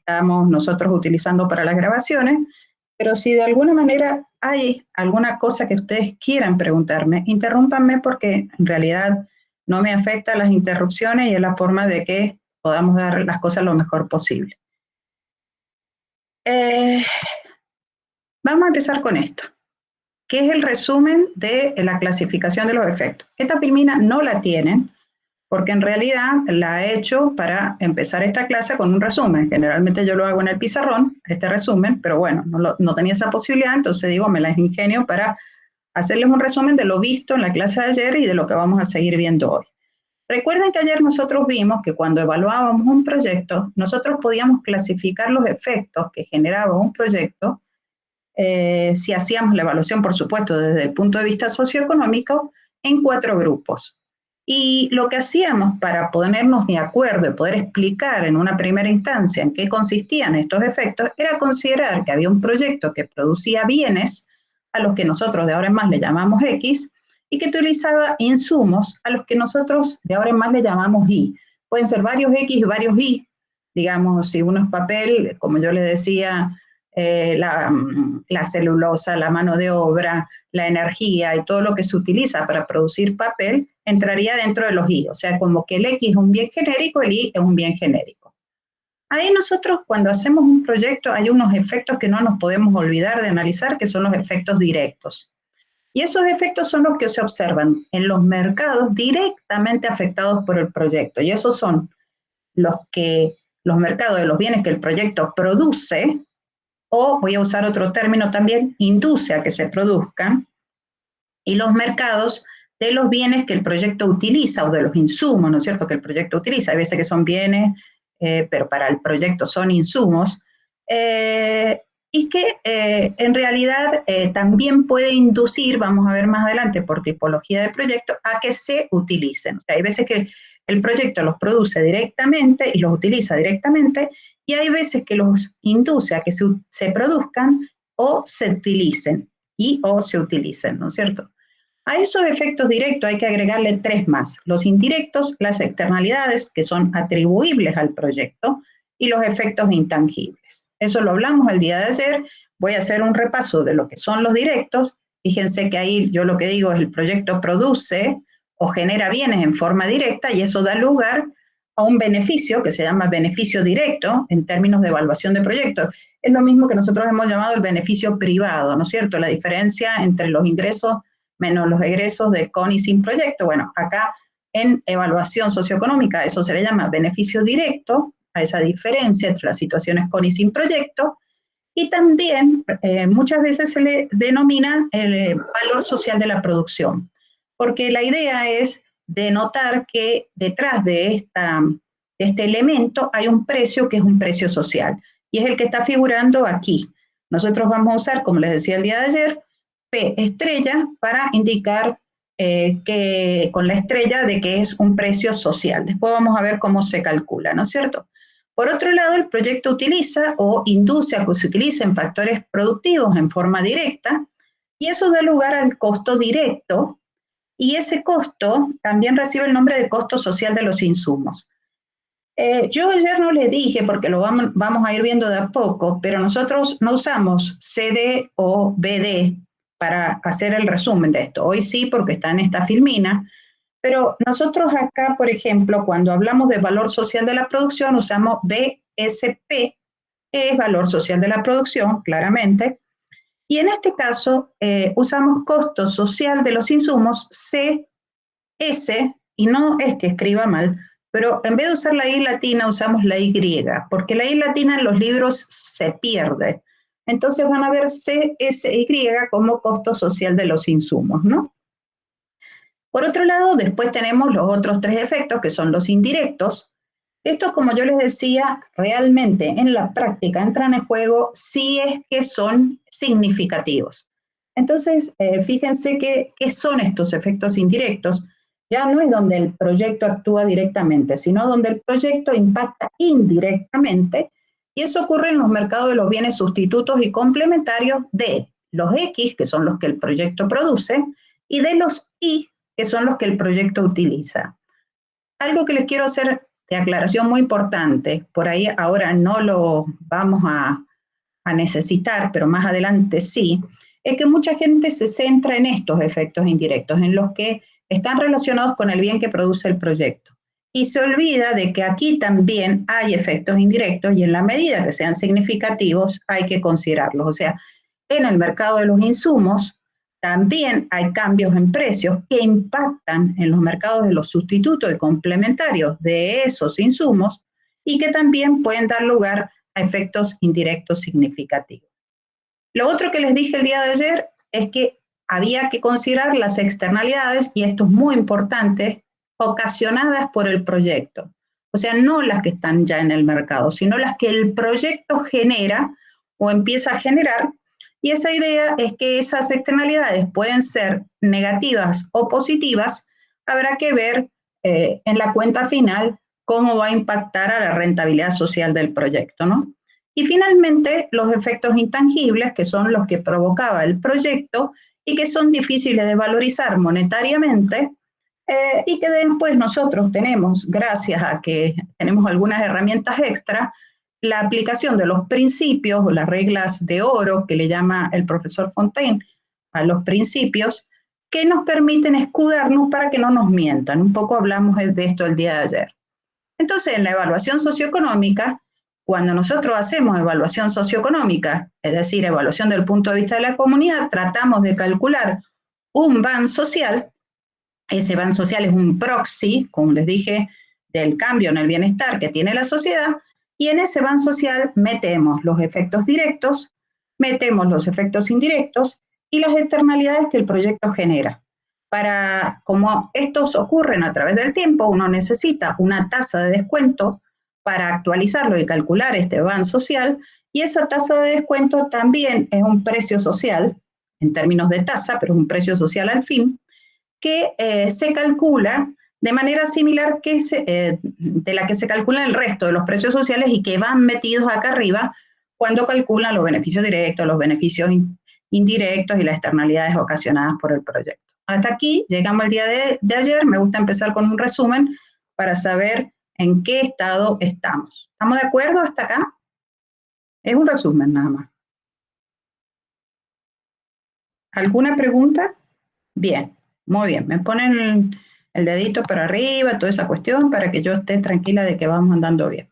estamos nosotros utilizando para las grabaciones, pero si de alguna manera hay alguna cosa que ustedes quieran preguntarme, interrúmpanme porque en realidad no me afecta las interrupciones y es la forma de que podamos dar las cosas lo mejor posible. Vamos a empezar con esto, que es el resumen de la clasificación de los efectos. Esta filmina no la tienen, porque en realidad la he hecho para empezar esta clase con un resumen. Generalmente yo lo hago en el pizarrón, este resumen, pero bueno, no tenía esa posibilidad, entonces digo, me las ingenio para hacerles un resumen de lo visto en la clase de ayer y de lo que vamos a seguir viendo hoy. Recuerden que ayer nosotros vimos que cuando evaluábamos un proyecto, nosotros podíamos clasificar los efectos que generaba un proyecto, si hacíamos la evaluación, por supuesto, desde el punto de vista socioeconómico, en 4 grupos. Y lo que hacíamos para ponernos de acuerdo y poder explicar en una primera instancia en qué consistían estos efectos era considerar que había un proyecto que producía bienes a los que nosotros de ahora en más le llamamos X y que utilizaba insumos a los que nosotros de ahora en más le llamamos Y. Pueden ser varios X y varios Y. Digamos, si uno es papel, como yo les decía, la celulosa, la mano de obra, la energía y todo lo que se utiliza para producir papel entraría dentro de los Y. O sea, como que el X es un bien genérico, el Y es un bien genérico. Ahí nosotros cuando hacemos un proyecto hay unos efectos que no nos podemos olvidar de analizar, que son los efectos directos. Y esos efectos son los que se observan en los mercados directamente afectados por el proyecto. Y esos son los mercados de los bienes que el proyecto produce, o voy a usar otro término también, induce a que se produzcan, y los mercados de los bienes que el proyecto utiliza o de los insumos, ¿no es cierto?, que el proyecto utiliza. Hay veces que son bienes, pero para el proyecto son insumos, y que en realidad también puede inducir, vamos a ver más adelante por tipología de proyecto, a que se utilicen. O sea, hay veces que el proyecto los produce directamente y los utiliza directamente, y hay veces que los induce a que se produzcan o se utilicen, o se utilicen, ¿no es cierto? A esos efectos directos hay que agregarle 3 más: los indirectos, las externalidades, que son atribuibles al proyecto, y los efectos intangibles. Eso lo hablamos el día de ayer. Voy a hacer un repaso de lo que son los directos. Fíjense que ahí yo lo que digo es el proyecto produce o genera bienes en forma directa y eso da lugar a un beneficio que se llama beneficio directo en términos de evaluación de proyectos. Es lo mismo que nosotros hemos llamado el beneficio privado, ¿no es cierto? La diferencia entre los ingresos menos los egresos de con y sin proyecto. Bueno, acá en evaluación socioeconómica eso se le llama beneficio directo, a esa diferencia entre las situaciones con y sin proyecto, y también muchas veces se le denomina el valor social de la producción, porque la idea es denotar que detrás de este elemento hay un precio que es un precio social, y es el que está figurando aquí. Nosotros vamos a usar, como les decía el día de ayer, P estrella para indicar que con la estrella de que es un precio social. Después vamos a ver cómo se calcula, ¿no es cierto? Por otro lado, el proyecto utiliza o induce a que se utilicen factores productivos en forma directa, y eso da lugar al costo directo, y ese costo también recibe el nombre de costo social de los insumos. Yo ayer no les dije, porque lo vamos a ir viendo de a poco, pero nosotros no usamos CD o BD para hacer el resumen de esto. Hoy sí, porque está en esta filmina, pero nosotros acá, por ejemplo, cuando hablamos de valor social de la producción, usamos BSP, que es valor social de la producción, claramente, y en este caso usamos costo social de los insumos, CS, y no es que escriba mal, pero en vez de usar la I latina usamos la Y, porque la I latina en los libros se pierde. Entonces van a ver CSY como costo social de los insumos, ¿no? Por otro lado, después tenemos los otros 3 efectos, que son los indirectos. Estos, como yo les decía, realmente en la práctica entran en juego si es que son significativos. Entonces, fíjense qué son estos efectos indirectos. Ya no es donde el proyecto actúa directamente, sino donde el proyecto impacta indirectamente, y eso ocurre en los mercados de los bienes sustitutos y complementarios de los X, que son los que el proyecto produce, y de los Y, que son los que el proyecto utiliza. Algo que les quiero hacer de aclaración muy importante, por ahí ahora no lo vamos a necesitar, pero más adelante sí, es que mucha gente se centra en estos efectos indirectos, en los que están relacionados con el bien que produce el proyecto. Y se olvida de que aquí también hay efectos indirectos y en la medida que sean significativos hay que considerarlos. O sea, en el mercado de los insumos también hay cambios en precios que impactan en los mercados de los sustitutos y complementarios de esos insumos y que también pueden dar lugar a efectos indirectos significativos. Lo otro que les dije el día de ayer es que había que considerar las externalidades, y esto es muy importante, ocasionadas por el proyecto. O sea, no las que están ya en el mercado, sino las que el proyecto genera o empieza a generar. Y esa idea es que esas externalidades pueden ser negativas o positivas. Habrá que ver en la cuenta final cómo va a impactar a la rentabilidad social del proyecto, ¿no? Y finalmente, los efectos intangibles, que son los que provocaba el proyecto y que son difíciles de valorizar monetariamente, y que después nosotros tenemos, gracias a que tenemos algunas herramientas extra, la aplicación de los principios o las reglas de oro que le llama el profesor Fontaine a los principios, que nos permiten escudarnos para que no nos mientan. Un poco hablamos de esto el día de ayer. Entonces, en la evaluación socioeconómica, cuando nosotros hacemos evaluación socioeconómica, es decir, evaluación del punto de vista de la comunidad, tratamos de calcular un BAN social. Ese BAN social es un proxy, como les dije, del cambio en el bienestar que tiene la sociedad, y en ese BAN social metemos los efectos directos, metemos los efectos indirectos y las externalidades que el proyecto genera. Como estos ocurren a través del tiempo, uno necesita una tasa de descuento para actualizarlo y calcular este BAN social, y esa tasa de descuento también es un precio social, en términos de tasa, pero es un precio social al fin, que se calcula de manera similar de la que se calcula el resto de los precios sociales y que van metidos acá arriba cuando calculan los beneficios directos, los beneficios indirectos y las externalidades ocasionadas por el proyecto. Hasta aquí llegamos al día de ayer. Me gusta empezar con un resumen para saber en qué estado estamos. ¿Estamos de acuerdo hasta acá? Es un resumen nada más. ¿Alguna pregunta? Bien, muy bien. Me ponen el dedito para arriba, toda esa cuestión, para que yo esté tranquila de que vamos andando bien.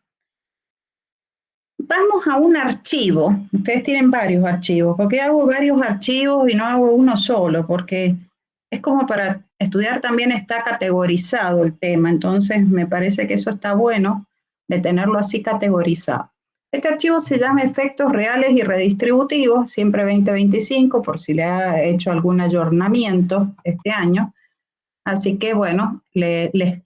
Vamos a un archivo. Ustedes tienen varios archivos. ¿Por qué hago varios archivos y no hago uno solo? Porque es como para estudiar también está categorizado el tema. Entonces me parece que eso está bueno de tenerlo así categorizado. Este archivo se llama Efectos Reales y Redistributivos, siempre 2025, por si le ha hecho algún ayornamiento este año. Así que bueno, les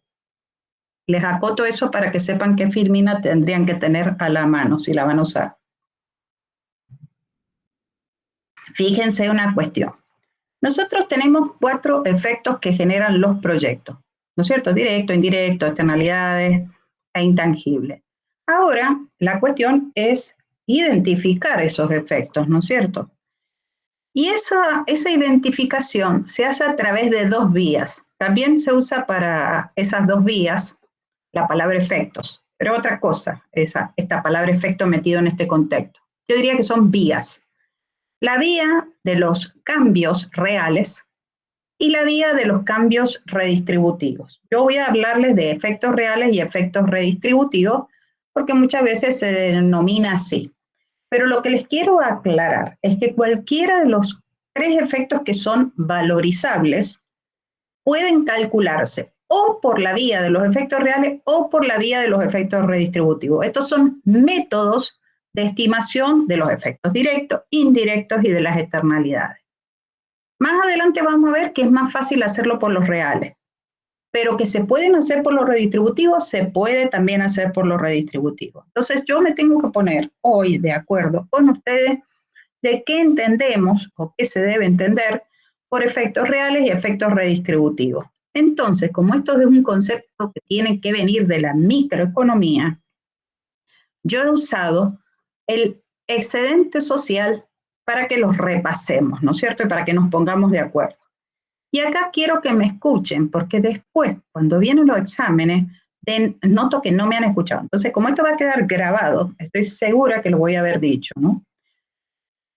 acoto eso para que sepan qué filmina tendrían que tener a la mano si la van a usar. Fíjense una cuestión. Nosotros tenemos 4 efectos que generan los proyectos, ¿no es cierto? Directo, indirecto, externalidades e intangibles. Ahora, la cuestión es identificar esos efectos, ¿no es cierto? Y esa identificación se hace a través de 2 vías. También se usa para esas 2 vías la palabra efectos, pero otra cosa, esta palabra efecto metido en este contexto. Yo diría que son vías. La vía de los cambios reales y la vía de los cambios redistributivos. Yo voy a hablarles de efectos reales y efectos redistributivos porque muchas veces se denomina así. Pero lo que les quiero aclarar es que cualquiera de los 3 efectos que son valorizables pueden calcularse o por la vía de los efectos reales o por la vía de los efectos redistributivos. Estos son métodos de estimación de los efectos directos, indirectos y de las externalidades. Más adelante vamos a ver que es más fácil hacerlo por los reales, pero que se pueden hacer por los redistributivos, se puede también hacer por los redistributivos. Entonces yo me tengo que poner hoy de acuerdo con ustedes de qué entendemos o qué se debe entender por efectos reales y efectos redistributivos. Entonces, como esto es un concepto que tiene que venir de la microeconomía, yo he usado el excedente social para que los repasemos, ¿no es cierto? Y para que nos pongamos de acuerdo. Y acá quiero que me escuchen, porque después, cuando vienen los exámenes, noto que no me han escuchado. Entonces, como esto va a quedar grabado, estoy segura que lo voy a haber dicho, ¿no?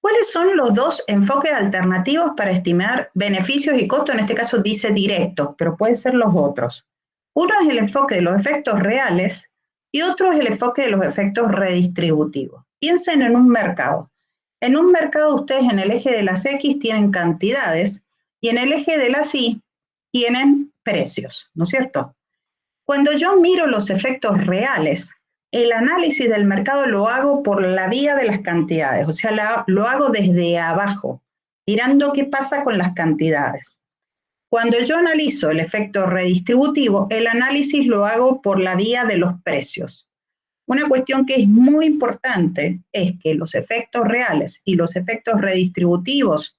¿Cuáles son los dos enfoques alternativos para estimar beneficios y costos? En este caso dice directos, pero pueden ser los otros. Uno es el enfoque de los efectos reales y otro es el enfoque de los efectos redistributivos. Piensen en un mercado. En un mercado ustedes en el eje de las X tienen cantidades y en el eje de las Y tienen precios, ¿no es cierto? Cuando yo miro los efectos reales, el análisis del mercado lo hago por la vía de las cantidades, o sea, lo hago desde abajo, mirando qué pasa con las cantidades. Cuando yo analizo el efecto redistributivo, el análisis lo hago por la vía de los precios. Una cuestión que es muy importante es que los efectos reales y los efectos redistributivos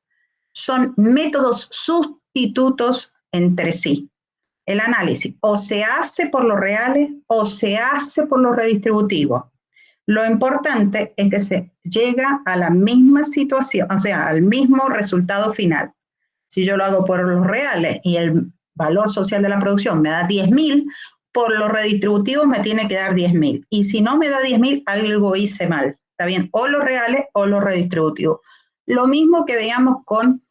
son métodos sustitutos entre sí. El análisis o se hace por los reales o se hace por los redistributivos. Lo importante es que se llega a la misma situación, o sea, al mismo resultado final. Si yo lo hago por los reales y el valor social de la producción me da 10.000, por los redistributivos me tiene que dar 10.000. Y si no me da 10.000, algo hice mal. ¿Está bien? O los reales o los redistributivos. Lo mismo que veíamos con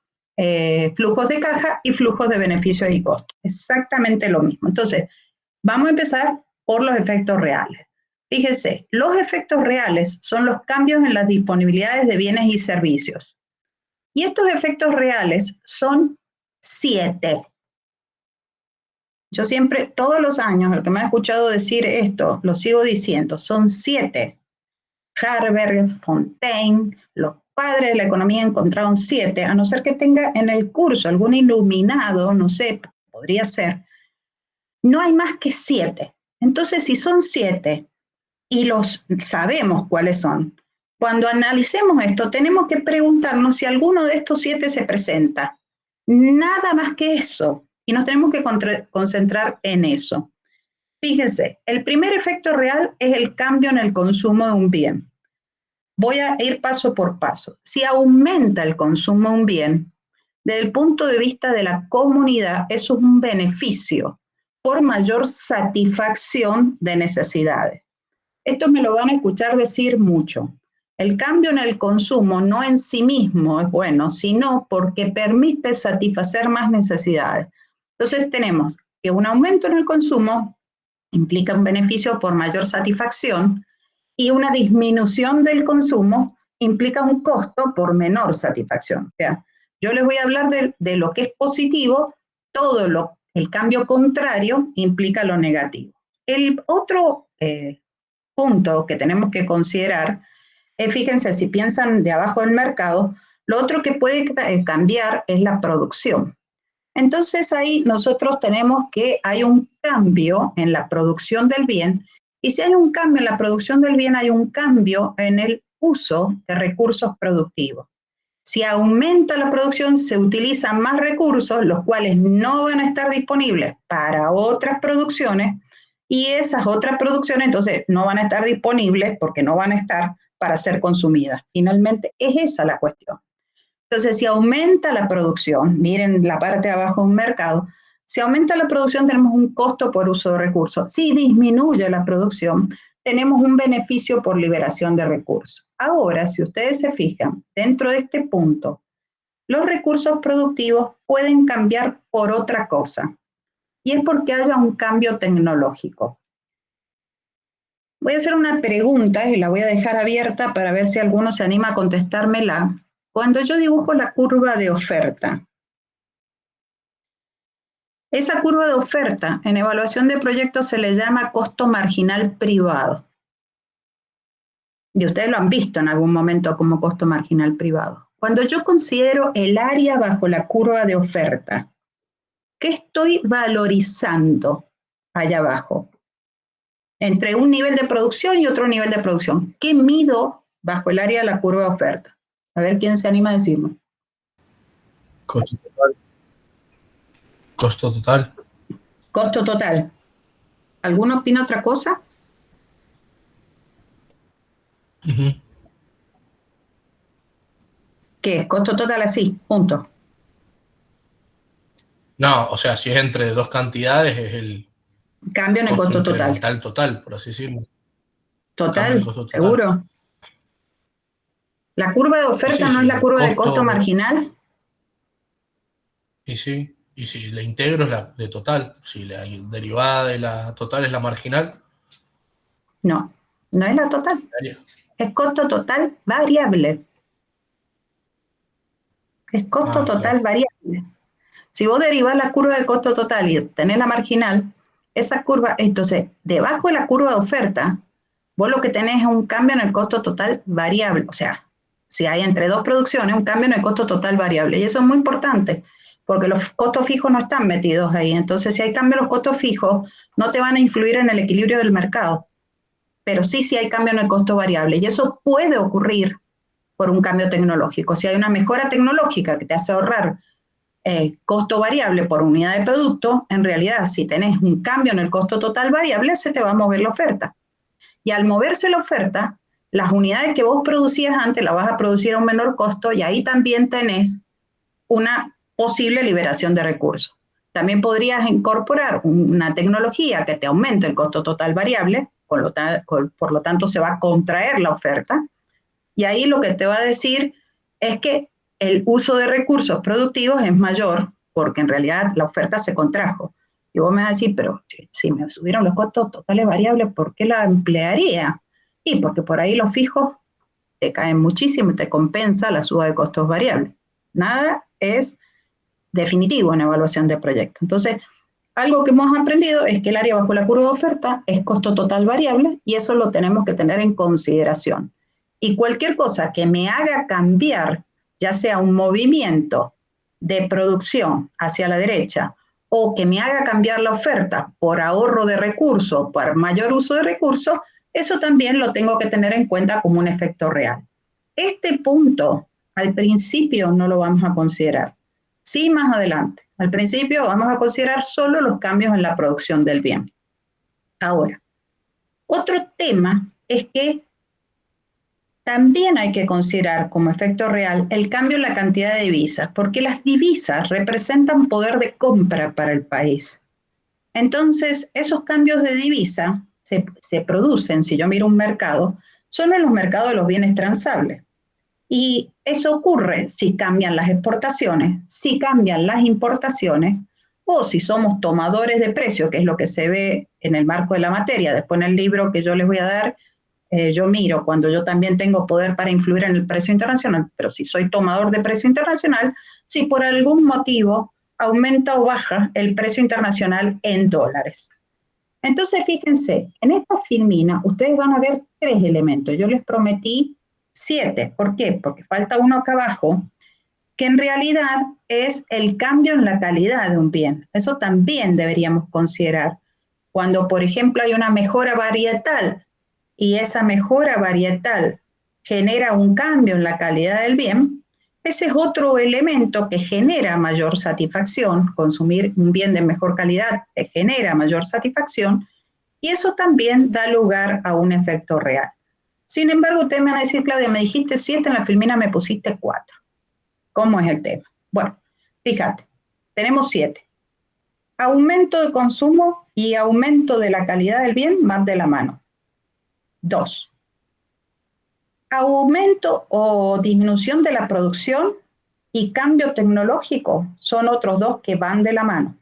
flujos de caja y flujos de beneficios y costos. Exactamente lo mismo. Entonces, vamos a empezar por los efectos reales. Fíjense, los efectos reales son los cambios en las disponibilidades de bienes y servicios. Y estos efectos reales son 7. Yo siempre, todos los años, el que me ha escuchado decir esto, lo sigo diciendo, son 7. Harberg, Fontaine, los padres de la economía encontraron 7, a no ser que tenga en el curso algún iluminado, no sé, podría ser. No hay más que 7. Entonces, si son 7 y los sabemos cuáles son, cuando analicemos esto, tenemos que preguntarnos si alguno de estos 7 se presenta. Nada más que eso. Y nos tenemos que concentrar en eso. Fíjense, el primer efecto real es el cambio en el consumo de un bien. Voy a ir paso por paso. Si aumenta el consumo de un bien, desde el punto de vista de la comunidad, eso es un beneficio por mayor satisfacción de necesidades. Esto me lo van a escuchar decir mucho. El cambio en el consumo no en sí mismo es bueno, sino porque permite satisfacer más necesidades. Entonces tenemos que un aumento en el consumo implica un beneficio por mayor satisfacción y una disminución del consumo implica un costo por menor satisfacción. O sea, yo les voy a hablar de lo que es positivo, el cambio contrario implica lo negativo. El otro punto que tenemos que considerar es, fíjense, si piensan de abajo del mercado, lo otro que puede cambiar es la producción. Entonces ahí nosotros tenemos que hay un cambio en la producción del bien, y si hay un cambio en la producción del bien, hay un cambio en el uso de recursos productivos. Si aumenta la producción, se utilizan más recursos, los cuales no van a estar disponibles para otras producciones, y esas otras producciones entonces no van a estar disponibles porque no van a estar para ser consumidas. Finalmente, es esa la cuestión. Entonces, si aumenta la producción, miren la parte de abajo de un mercado, si aumenta la producción tenemos un costo por uso de recursos. Si disminuye la producción, tenemos un beneficio por liberación de recursos. Ahora, si ustedes se fijan, dentro de este punto, los recursos productivos pueden cambiar por otra cosa, y es porque haya un cambio tecnológico. Voy a hacer una pregunta y la voy a dejar abierta para ver si alguno se anima a contestármela. Cuando yo dibujo la curva de oferta, esa curva de oferta en evaluación de proyectos se le llama costo marginal privado. Y ustedes lo han visto en algún momento como costo marginal privado. Cuando yo considero el área bajo la curva de oferta, ¿qué estoy valorizando allá abajo? Entre un nivel de producción y otro nivel de producción. ¿Qué mido bajo el área de la curva de oferta? A ver quién se anima a decirme. Costo total. Costo total. Costo total. ¿Alguno opina otra cosa? ¿Qué es? Costo total así, punto. No, o sea, si es entre dos cantidades es Cambio en el Costo costo total. incremental total, por así decirlo. Cambio en Total, el costo total. seguro. La curva de Y oferta sí, no es sí, la el curva de costo costo, marginal. y sí, y si la integro es la de total, si la derivada de la total es la marginal, No, no es la total. daría. Es costo total variable. Es costo Ah, total claro. variable. Si vos derivás la curva de costo total y tenés la marginal, esa curva, entonces, debajo de la curva de oferta, vos lo que tenés es un cambio en el costo total variable. O sea, si hay entre dos producciones, un cambio en el costo total variable. Y eso es muy importante, porque los costos fijos no están metidos ahí. Entonces, si hay cambio en los costos fijos, no te van a influir en el equilibrio del mercado. Pero sí, sí hay cambio en el costo variable. Y eso puede ocurrir por un cambio tecnológico. Si hay una mejora tecnológica que te hace ahorrar costo variable por unidad de producto, en realidad si tenés un cambio en el costo total variable, se te va a mover la oferta. Y al moverse la oferta, las unidades que vos producías antes las vas a producir a un menor costo y ahí también tenés una posible liberación de recursos. También podrías incorporar una tecnología que te aumente el costo total variable, por lo tanto se va a contraer la oferta, y ahí lo que te va a decir es que el uso de recursos productivos es mayor porque en realidad la oferta se contrajo. Y vos me vas a decir, pero si me subieron los costos totales variables, ¿por qué la emplearía? Y porque por ahí los fijos te caen muchísimo y te compensa la suba de costos variables. Nada es definitivo en evaluación de proyectos. Entonces, algo que hemos aprendido es que el área bajo la curva de oferta es costo total variable y eso lo tenemos que tener en consideración. Y cualquier cosa que me haga cambiar, ya sea un movimiento de producción hacia la derecha o que me haga cambiar la oferta por ahorro de recursos, por mayor uso de recursos, eso también lo tengo que tener en cuenta como un efecto real. Este punto, al principio, no lo vamos a considerar. Sí, más adelante. Al principio vamos a considerar solo los cambios en la producción del bien. Ahora, otro tema es que también hay que considerar como efecto real el cambio en la cantidad de divisas, porque las divisas representan poder de compra para el país. Entonces, esos cambios de divisa se producen, si yo miro un mercado, solo en los mercados de los bienes transables. Y eso ocurre si cambian las exportaciones, si cambian las importaciones o si somos tomadores de precio, que es lo que se ve en el marco de la materia. Después en el libro que yo les voy a dar, yo miro cuando yo también tengo poder para influir en el precio internacional, pero si soy tomador de precio internacional, si por algún motivo aumenta o baja el precio internacional en dólares. Entonces, fíjense, en esta filmina ustedes van a ver 3 elementos. Yo les prometí 7. ¿Por qué? Porque falta uno acá abajo, que en realidad es el cambio en la calidad de un bien. Eso también deberíamos considerar. Cuando, por ejemplo, hay una mejora varietal y esa mejora varietal genera un cambio en la calidad del bien, ese es otro elemento que genera mayor satisfacción. Consumir un bien de mejor calidad te genera mayor satisfacción y eso también da lugar a un efecto real. Sin embargo, ustedes me van a decir, Claudia, me dijiste 7, en la filmina me pusiste 4. ¿Cómo es el tema? Bueno, fíjate, tenemos 7. Aumento de consumo y aumento de la calidad del bien van de la mano. 2. Aumento o disminución de la producción y cambio tecnológico son otros 2 que van de la mano.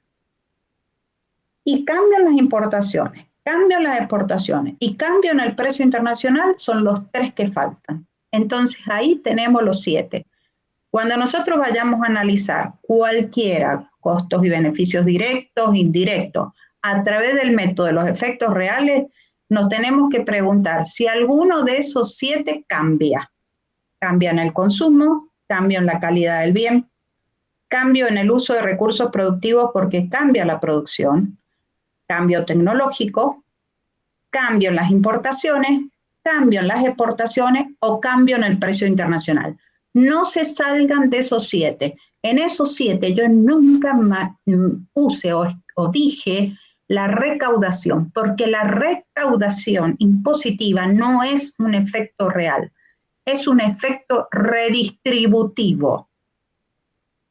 Y cambio en las importaciones, cambio en las exportaciones y cambio en el precio internacional son los 3 que faltan. Entonces ahí tenemos los 7. Cuando nosotros vayamos a analizar cualquiera, costos y beneficios directos, indirectos, a través del método de los efectos reales, nos tenemos que preguntar si alguno de esos 7 cambia. Cambia en el consumo, cambio en la calidad del bien, cambio en el uso de recursos productivos porque cambia la producción, cambio tecnológico, cambio en las importaciones, cambio en las exportaciones o cambio en el precio internacional. No se salgan de esos 7. En esos 7 yo nunca puse o dije la recaudación, porque la recaudación impositiva no es un efecto real, es un efecto redistributivo.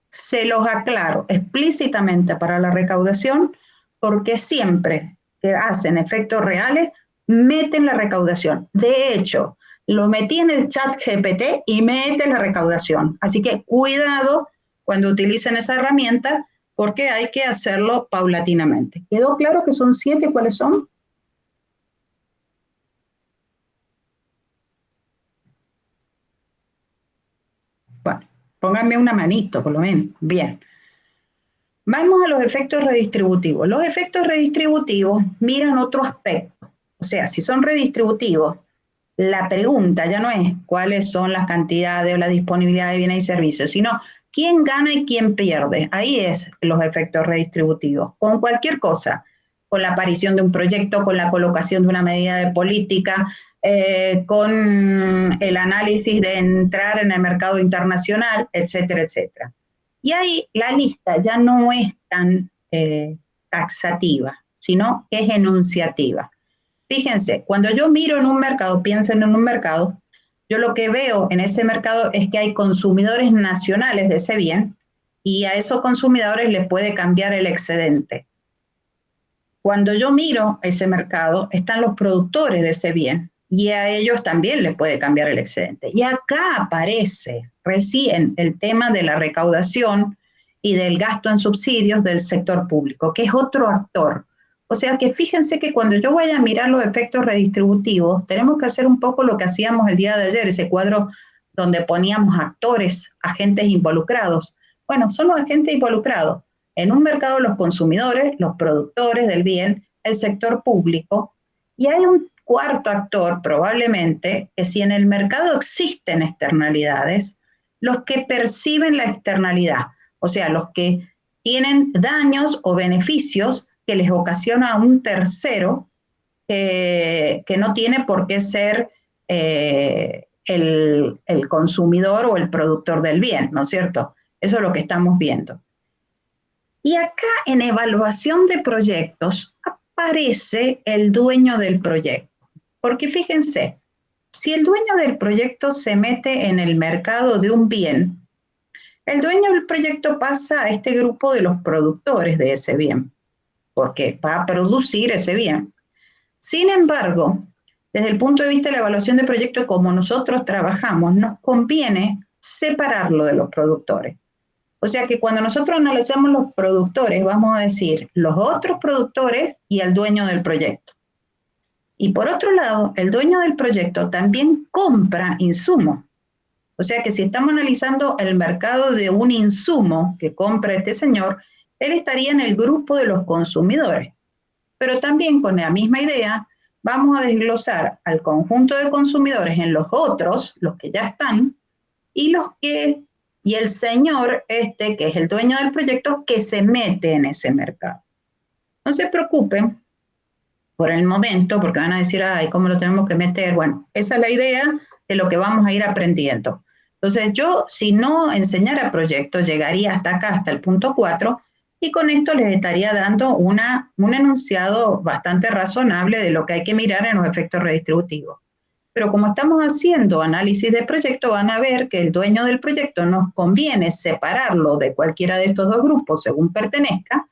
Se los aclaro explícitamente para la recaudación, porque siempre que hacen efectos reales, meten la recaudación. De hecho, lo metí en el chat GPT y mete la recaudación. Así que cuidado cuando utilicen esa herramienta, porque hay que hacerlo paulatinamente. ¿Quedó claro que son 7? ¿Cuáles son? Bueno, pónganme una manito, por lo menos. Bien. Vamos a los efectos redistributivos. Los efectos redistributivos miran otro aspecto. O sea, si son redistributivos, la pregunta ya no es cuáles son las cantidades o la disponibilidad de bienes y servicios, sino quién gana y quién pierde. Ahí es los efectos redistributivos. Con cualquier cosa, con la aparición de un proyecto, con la colocación de una medida de política, con el análisis de entrar en el mercado internacional, etcétera, etcétera. Y ahí la lista ya no es tan taxativa, sino que es enunciativa. Fíjense, cuando yo miro en un mercado, piensen en un mercado, yo lo que veo en ese mercado es que hay consumidores nacionales de ese bien y a esos consumidores les puede cambiar el excedente. Cuando yo miro ese mercado, están los productores de ese bien y a ellos también les puede cambiar el excedente. Y acá aparece recién el tema de la recaudación y del gasto en subsidios del sector público, que es otro actor. O sea que fíjense que cuando yo vaya a mirar los efectos redistributivos, tenemos que hacer un poco lo que hacíamos el día de ayer, ese cuadro donde poníamos actores, agentes involucrados. Bueno, son los agentes involucrados. En un mercado los consumidores, los productores del bien, el sector público, y hay un cuarto actor probablemente que si en el mercado existen externalidades, los que perciben la externalidad, o sea, los que tienen daños o beneficios que les ocasiona a un tercero que no tiene por qué ser el consumidor o el productor del bien, ¿no es cierto? Eso es lo que estamos viendo. Y acá en evaluación de proyectos aparece el dueño del proyecto. Porque fíjense, si el dueño del proyecto se mete en el mercado de un bien, el dueño del proyecto pasa a este grupo de los productores de ese bien, porque va a producir ese bien. Sin embargo, desde el punto de vista de la evaluación de proyectos, como nosotros trabajamos, nos conviene separarlo de los productores. O sea que cuando nosotros analizamos los productores, vamos a decir los otros productores y el dueño del proyecto. Y por otro lado, el dueño del proyecto también compra insumos. O sea que si estamos analizando el mercado de un insumo que compra este señor, él estaría en el grupo de los consumidores. Pero también con la misma idea, vamos a desglosar al conjunto de consumidores en los otros, los que ya están, y el señor que es el dueño del proyecto, que se mete en ese mercado. No se preocupen por el momento, porque van a decir, ay, ¿cómo lo tenemos que meter? Bueno, esa es la idea de lo que vamos a ir aprendiendo. Entonces yo, si no enseñara proyectos, llegaría hasta acá, hasta el punto 4, y con esto les estaría dando un enunciado bastante razonable de lo que hay que mirar en los efectos redistributivos. Pero como estamos haciendo análisis de proyecto, van a ver que el dueño del proyecto nos conviene separarlo de cualquiera de estos dos grupos según pertenezca,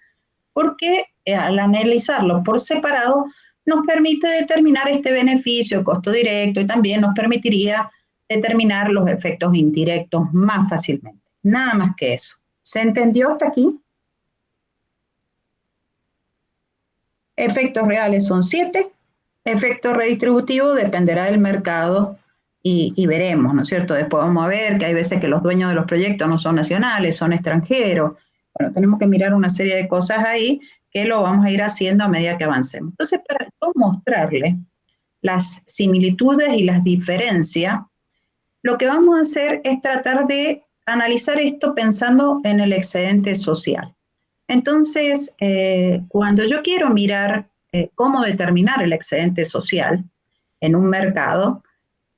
porque al analizarlo por separado nos permite determinar este beneficio, costo directo, y también nos permitiría determinar los efectos indirectos más fácilmente. Nada más que eso. ¿Se entendió hasta aquí? Efectos reales son 7. Efecto redistributivo dependerá del mercado y veremos, ¿no es cierto? Después vamos a ver que hay veces que los dueños de los proyectos no son nacionales, son extranjeros. Bueno, tenemos que mirar una serie de cosas ahí que lo vamos a ir haciendo a medida que avancemos. Entonces, para mostrarles las similitudes y las diferencias, lo que vamos a hacer es tratar de analizar esto pensando en el excedente social. Entonces, cuando yo quiero mirar cómo determinar el excedente social en un mercado,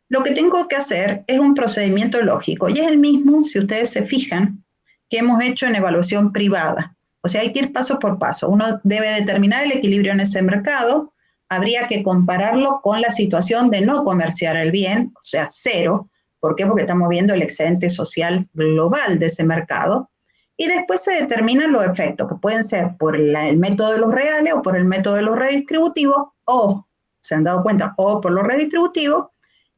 lo que tengo que hacer es un procedimiento lógico y es el mismo, si ustedes se fijan, que hemos hecho en evaluación privada. O sea, hay que ir paso por paso. Uno debe determinar el equilibrio en ese mercado, habría que compararlo con la situación de no comerciar el bien, o sea, cero. ¿Por qué? Porque estamos viendo el excedente social global de ese mercado. Y después se determinan los efectos, que pueden ser por el método de los reales o por el método de los redistributivos, o, se han dado cuenta, o por los redistributivos,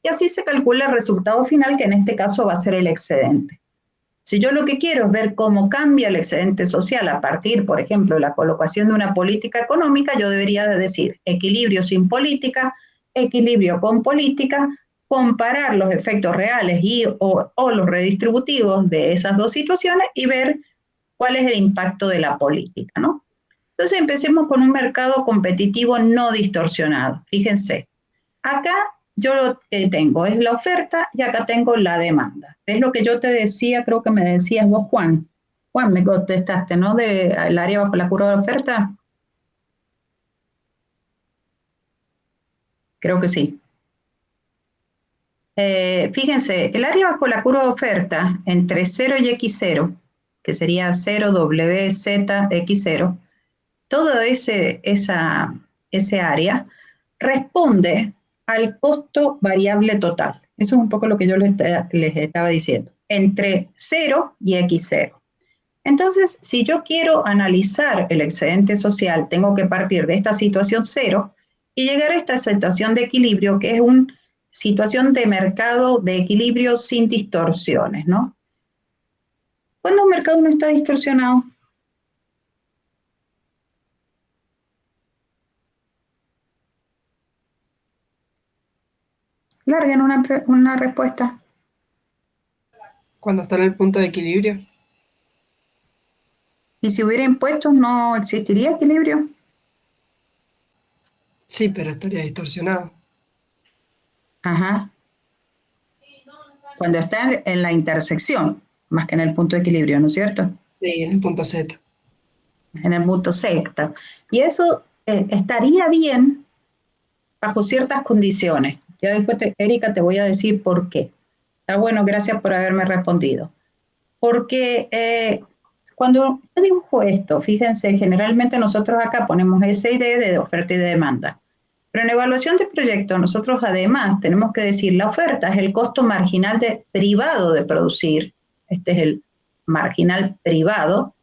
y así se calcula el resultado final, que en este caso va a ser el excedente. Si yo lo que quiero es ver cómo cambia el excedente social a partir, por ejemplo, de la colocación de una política económica, yo debería de decir equilibrio sin política, equilibrio con política, comparar los efectos reales o los redistributivos de esas dos situaciones y ver cuál es el impacto de la política, ¿no? Entonces empecemos con un mercado competitivo no distorsionado. Fíjense, acá yo lo que tengo es la oferta y acá tengo la demanda. Es lo que yo te decía, creo que me decías vos, Juan. Juan, me contestaste, ¿no? Del área bajo la curva de oferta. Creo que sí. Fíjense, el área bajo la curva de oferta entre 0 y x0, que sería 0 w z x0, todo ese área responde al costo variable total. Eso es un poco lo que yo les estaba diciendo, entre 0 y x0. Entonces, si yo quiero analizar el excedente social, tengo que partir de esta situación 0 y llegar a esta situación de equilibrio, que es una situación de mercado de equilibrio sin distorsiones, ¿no? Cuando un mercado no está distorsionado, larguen una respuesta. Cuando está en el punto de equilibrio. Y si hubiera impuestos, ¿no existiría equilibrio? Sí, pero estaría distorsionado. Ajá. Cuando está en la intersección, más que en el punto de equilibrio, ¿no es cierto? Sí, en el punto Z. En el punto Z. Y eso estaría bien bajo ciertas condiciones. Ya después, Erika, te voy a decir por qué. Está bueno, gracias por haberme respondido. Porque cuando yo dibujo esto, fíjense, generalmente nosotros acá ponemos SID de oferta y de demanda. Pero en evaluación de proyecto, nosotros además tenemos que decir, la oferta es el costo marginal privado de producir, este es el marginal privado,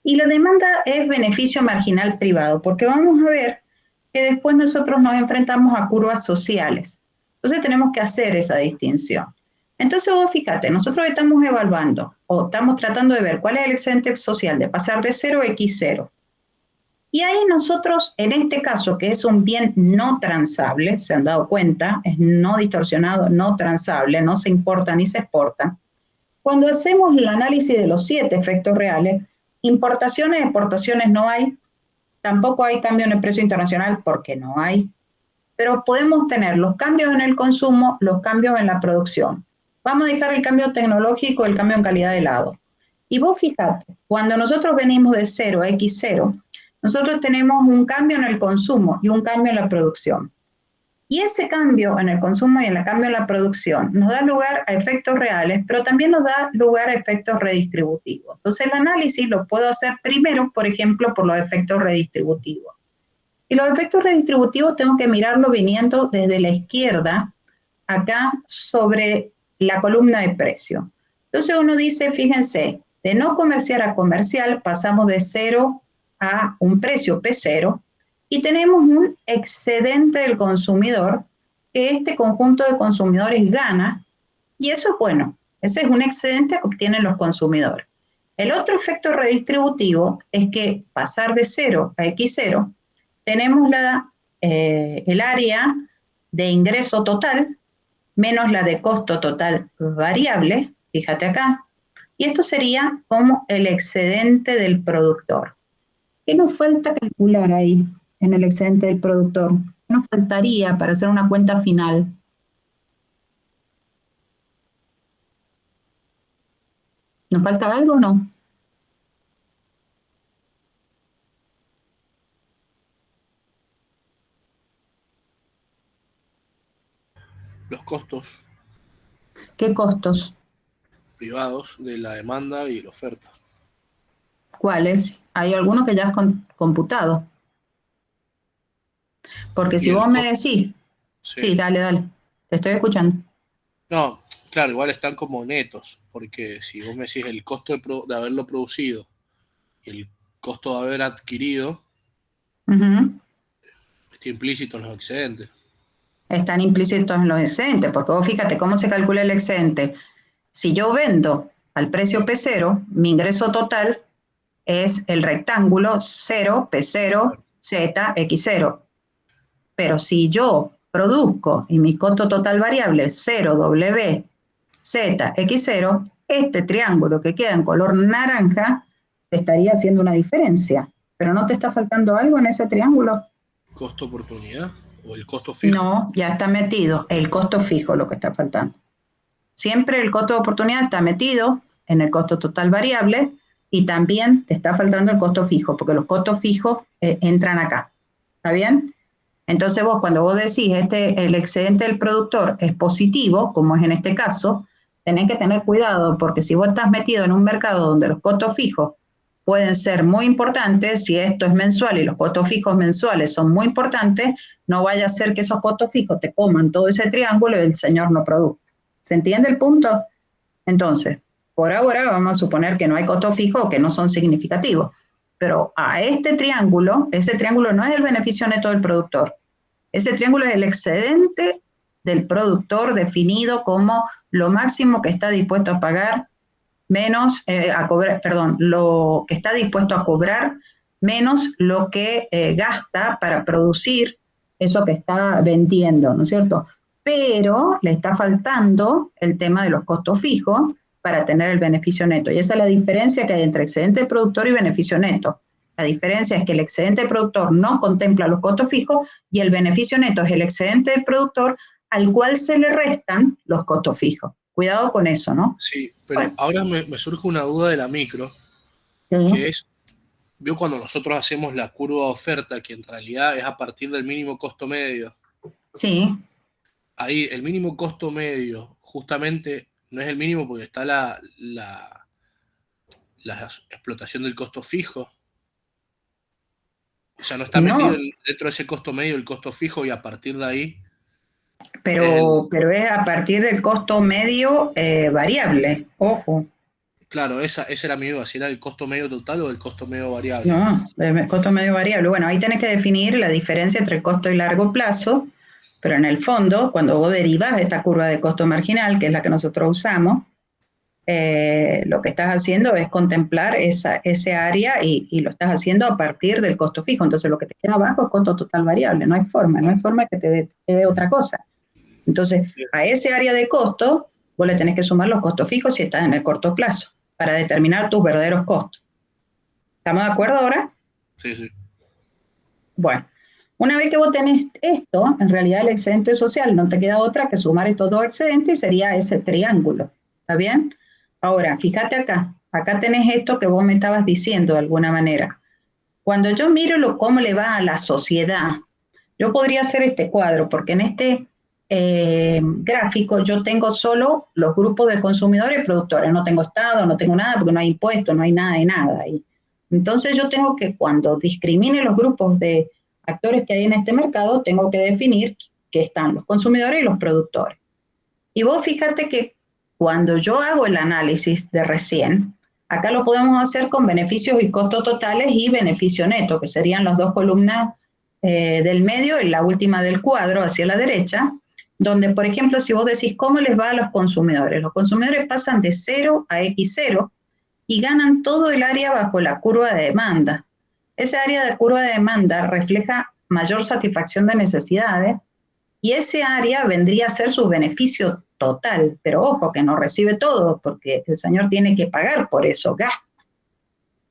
y la demanda es beneficio marginal privado, porque vamos a ver que después nosotros nos enfrentamos a curvas sociales. Entonces tenemos que hacer esa distinción. Entonces vos fíjate, nosotros estamos evaluando o estamos tratando de ver cuál es el excedente social de pasar de 0 a X0. Y ahí nosotros, en este caso, que es un bien no transable, se han dado cuenta, es no distorsionado, no transable, no se importa ni se exporta. Cuando hacemos el análisis de los 7 efectos reales, importaciones, exportaciones no hay, tampoco hay cambio en el precio internacional porque no hay, pero podemos tener los cambios en el consumo, los cambios en la producción. Vamos a dejar el cambio tecnológico, el cambio en calidad de lado. Y vos fijate, cuando nosotros venimos de 0 a X0, nosotros tenemos un cambio en el consumo y un cambio en la producción. Y ese cambio en el consumo y en el cambio en la producción nos da lugar a efectos reales, pero también nos da lugar a efectos redistributivos. Entonces el análisis lo puedo hacer primero, por ejemplo, por los efectos redistributivos. Y los efectos redistributivos tengo que mirarlo viniendo desde la izquierda, acá sobre la columna de precio. Entonces uno dice, fíjense, de no comercial a comercial pasamos de 0 a un precio P0 y tenemos un excedente del consumidor que este conjunto de consumidores gana y eso es bueno, ese es un excedente que obtienen los consumidores. El otro efecto redistributivo es que pasar de 0 a X0 tenemos el área de ingreso total menos la de costo total variable, fíjate acá, y esto sería como el excedente del productor. ¿Qué nos falta calcular ahí en el excedente del productor? ¿Qué nos faltaría para hacer una cuenta final? ¿Nos falta algo o no? Los costos ¿Qué costos? privados de la demanda y la oferta. ¿Cuáles? Hay algunos que ya has computado. Porque Y si el vos me costo, decís, sí, sí. dale, te estoy escuchando. No, Claro, igual están como netos, porque si vos me decís el costo de haberlo producido y el costo de haber adquirido, Ujú. está implícito en los excedentes. Están implícitos en los excedentes, porque vos fíjate cómo se calcula el excedente. Si yo vendo al precio P0, mi ingreso total es el rectángulo 0, P0, Z, X0. Pero si yo produzco y mi costo total variable es 0, W, Z, X0, este triángulo que queda en color naranja te estaría haciendo una diferencia. Pero ¿no te está faltando algo en ese triángulo? ¿Costo oportunidad o el costo fijo? No, ya está metido el costo fijo lo que está faltando. Siempre el costo de oportunidad está metido en el costo total variable y también te está faltando el costo fijo, porque los costos fijos entran acá. ¿Está bien? Entonces vos cuando vos decís el excedente del productor es positivo, como es en este caso, tenés que tener cuidado porque si vos estás metido en un mercado donde los costos fijos pueden ser muy importantes, si esto es mensual y los costos fijos mensuales son muy importantes, no vaya a ser que esos costos fijos te coman todo ese triángulo y el señor no produzca. ¿Se entiende el punto? Entonces, por ahora vamos a suponer que no hay costos fijos o que no son significativos. Pero a este triángulo, ese triángulo no es el beneficio neto del productor. Ese triángulo es el excedente del productor definido como lo máximo que está dispuesto a pagar menos, lo que está dispuesto a cobrar menos lo que gasta para producir eso que está vendiendo, ¿no es cierto? Pero le está faltando el tema de los costos fijos para tener el beneficio neto. Y esa es la diferencia que hay entre excedente productor y beneficio neto. La diferencia es que el excedente productor no contempla los costos fijos y el beneficio neto es el excedente del productor al cual se le restan los costos fijos. Cuidado con eso, ¿no? Sí, pero Bueno, ahora me surge una duda de la micro, que sí, es, vio cuando nosotros hacemos la curva de oferta, que en realidad es a partir del mínimo costo medio. sí, Ahí el mínimo costo medio justamente no es el mínimo porque está la explotación del costo fijo. O sea, no está metido no, dentro de ese costo medio el costo fijo y a partir de ahí es pero es a partir del costo medio variable, ojo, claro, esa era mi duda, si era el costo medio total o el costo medio variable. no, el costo medio variable. Bueno, ahí tenés que definir la diferencia entre corto y largo plazo, pero en el fondo, cuando vos derivás esta curva de costo marginal, que es la que nosotros usamos, lo que estás haciendo es contemplar ese área y lo estás haciendo a partir del costo fijo. Entonces, lo que te queda abajo es costo total variable. No hay forma que te dé otra cosa. Entonces, a ese área de costo, vos le tenés que sumar los costos fijos si estás en el corto plazo para determinar tus verdaderos costos. ¿Estamos de acuerdo ahora? Sí, sí. Bueno, una vez que vos tenés esto, en realidad el excedente social no te queda otra que sumar estos dos excedentes y sería ese triángulo. ¿Está bien? Ahora, fíjate acá. Acá tenés esto que vos me estabas diciendo de alguna manera. Cuando yo miro cómo le va a la sociedad, yo podría hacer este cuadro, porque en este gráfico yo tengo solo los grupos de consumidores y productores. No tengo Estado, no tengo nada, porque no hay impuestos, no hay nada de nada ahí. Entonces yo tengo que, cuando discrimine los grupos de actores que hay en este mercado, tengo que definir que están los consumidores y los productores. Y vos fíjate que cuando yo hago el análisis de recién, acá lo podemos hacer con beneficios y costos totales y beneficio neto, que serían las dos columnas del medio y la última del cuadro hacia la derecha, donde, por ejemplo, si vos decís cómo les va a los consumidores pasan de 0 a X0 y ganan todo el área bajo la curva de demanda. Esa área de curva de demanda refleja mayor satisfacción de necesidades y ese área vendría a ser su beneficio total, pero ojo que no recibe todo porque el señor tiene que pagar por eso, gasta.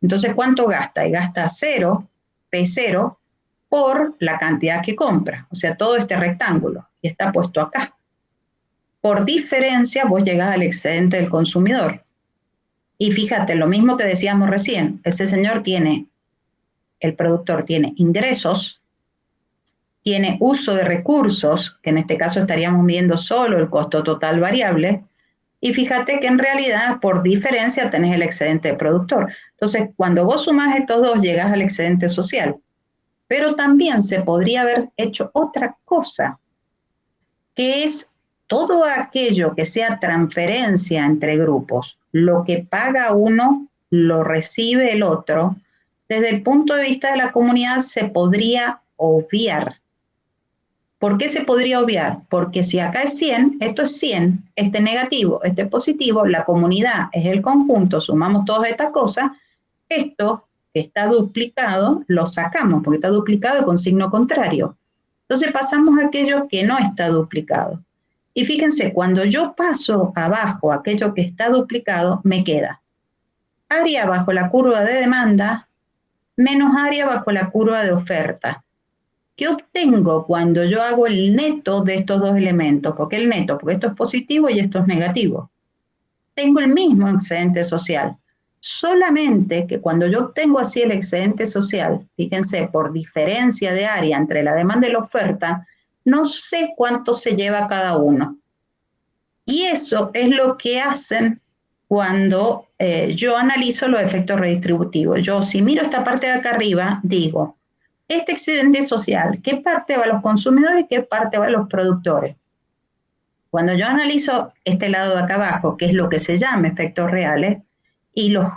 Entonces, ¿cuánto gasta? Y gasta 0, P0, por la cantidad que compra, o sea, todo este rectángulo, y está puesto acá. Por diferencia, vos llegás al excedente del consumidor. Y fíjate, lo mismo que decíamos recién, ese señor el productor tiene ingresos, tiene uso de recursos, que en este caso estaríamos viendo solo el costo total variable, y fíjate que en realidad por diferencia tenés el excedente de productor. Entonces, cuando vos sumás estos dos, llegás al excedente social. Pero también se podría haber hecho otra cosa, que es todo aquello que sea transferencia entre grupos, lo que paga uno, lo recibe el otro, desde el punto de vista de la comunidad se podría obviar. ¿Por qué se podría obviar? Porque si acá es 100, esto es 100, este es negativo, este es positivo, la comunidad es el conjunto, sumamos todas estas cosas, esto que está duplicado lo sacamos porque está duplicado con signo contrario. Entonces pasamos a aquello que no está duplicado. Y fíjense, cuando yo paso abajo aquello que está duplicado, me queda área bajo la curva de demanda menos área bajo la curva de oferta. ¿Qué obtengo cuando yo hago el neto de estos dos elementos? ¿Por qué el neto? Porque esto es positivo y esto es negativo. Tengo el mismo excedente social. Solamente que cuando yo obtengo así el excedente social, fíjense, por diferencia de área entre la demanda y la oferta, no sé cuánto se lleva cada uno. Y eso es lo que hacen cuando yo analizo los efectos redistributivos. Yo, si miro esta parte de acá arriba, digo, este excedente social, ¿qué parte va a los consumidores y qué parte va a los productores? Cuando yo analizo este lado de acá abajo, que es lo que se llama efectos reales, y los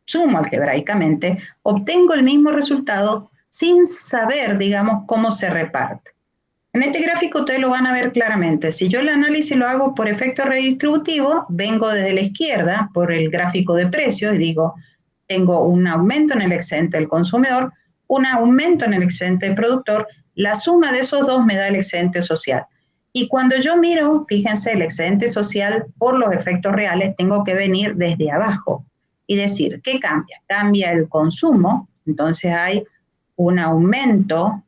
sumo algebraicamente, obtengo el mismo resultado sin saber, digamos, cómo se reparte. En este gráfico ustedes lo van a ver claramente. Si yo el análisis lo hago por efecto redistributivo, vengo desde la izquierda por el gráfico de precios y digo, tengo un aumento en el excedente del consumidor, un aumento en el excedente del productor, la suma de esos dos me da el excedente social. Y cuando yo miro, fíjense, el excedente social por los efectos reales, tengo que venir desde abajo y decir, ¿qué cambia? Cambia el consumo, entonces hay un aumento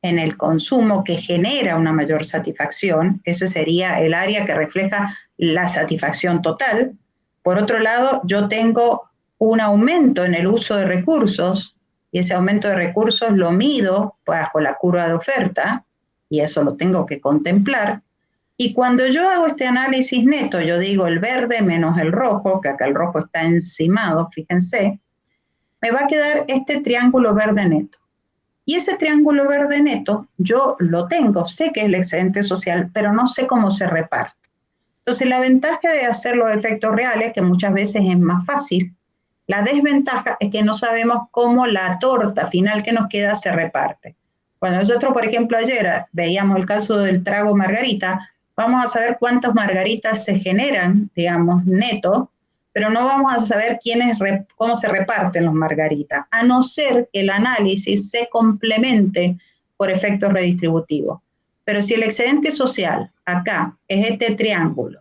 en el consumo que genera una mayor satisfacción, ese sería el área que refleja la satisfacción total. Por otro lado, yo tengo un aumento en el uso de recursos, y ese aumento de recursos lo mido bajo la curva de oferta, y eso lo tengo que contemplar. Y cuando yo hago este análisis neto, yo digo el verde menos el rojo, que acá el rojo está encimado, fíjense, me va a quedar este triángulo verde neto. Y ese triángulo verde neto, yo lo tengo, sé que es el excedente social, pero no sé cómo se reparte. Entonces, la ventaja de hacer los efectos reales, que muchas veces es más fácil, la desventaja es que no sabemos cómo la torta final que nos queda se reparte. Cuando nosotros, por ejemplo, ayer veíamos el caso del trago margarita, vamos a saber cuántas margaritas se generan, digamos, neto, pero no vamos a saber cómo se reparten los margaritas, a no ser que el análisis se complemente por efectos redistributivos. Pero si el excedente social acá es este triángulo,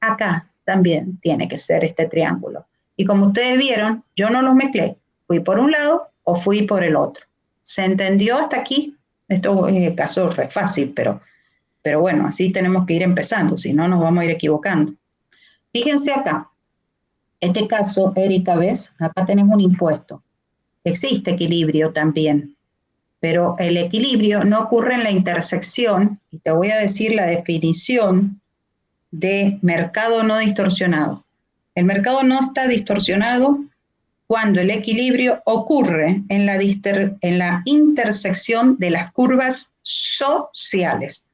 acá también tiene que ser este triángulo. Y como ustedes vieron, yo no los mezclé, fui por un lado o fui por el otro. ¿Se entendió hasta aquí? Esto es el caso re fácil, pero bueno, así tenemos que ir empezando, si no nos vamos a ir equivocando. Fíjense acá, este caso, Erika, ¿ves? Acá tenés un impuesto. Existe equilibrio también, pero el equilibrio no ocurre en la intersección, y te voy a decir la definición de mercado no distorsionado. El mercado no está distorsionado cuando el equilibrio ocurre en la intersección de las curvas sociales.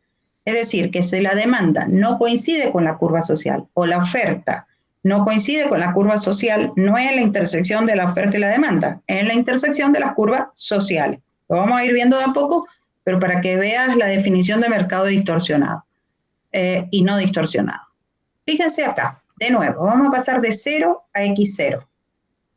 Es decir, que si la demanda no coincide con la curva social o la oferta no coincide con la curva social, no es en la intersección de la oferta y la demanda, es en la intersección de las curvas sociales. Lo vamos a ir viendo de a poco, pero para que veas la definición de mercado distorsionado y no distorsionado. Fíjense acá, de nuevo, vamos a pasar de 0 a X0.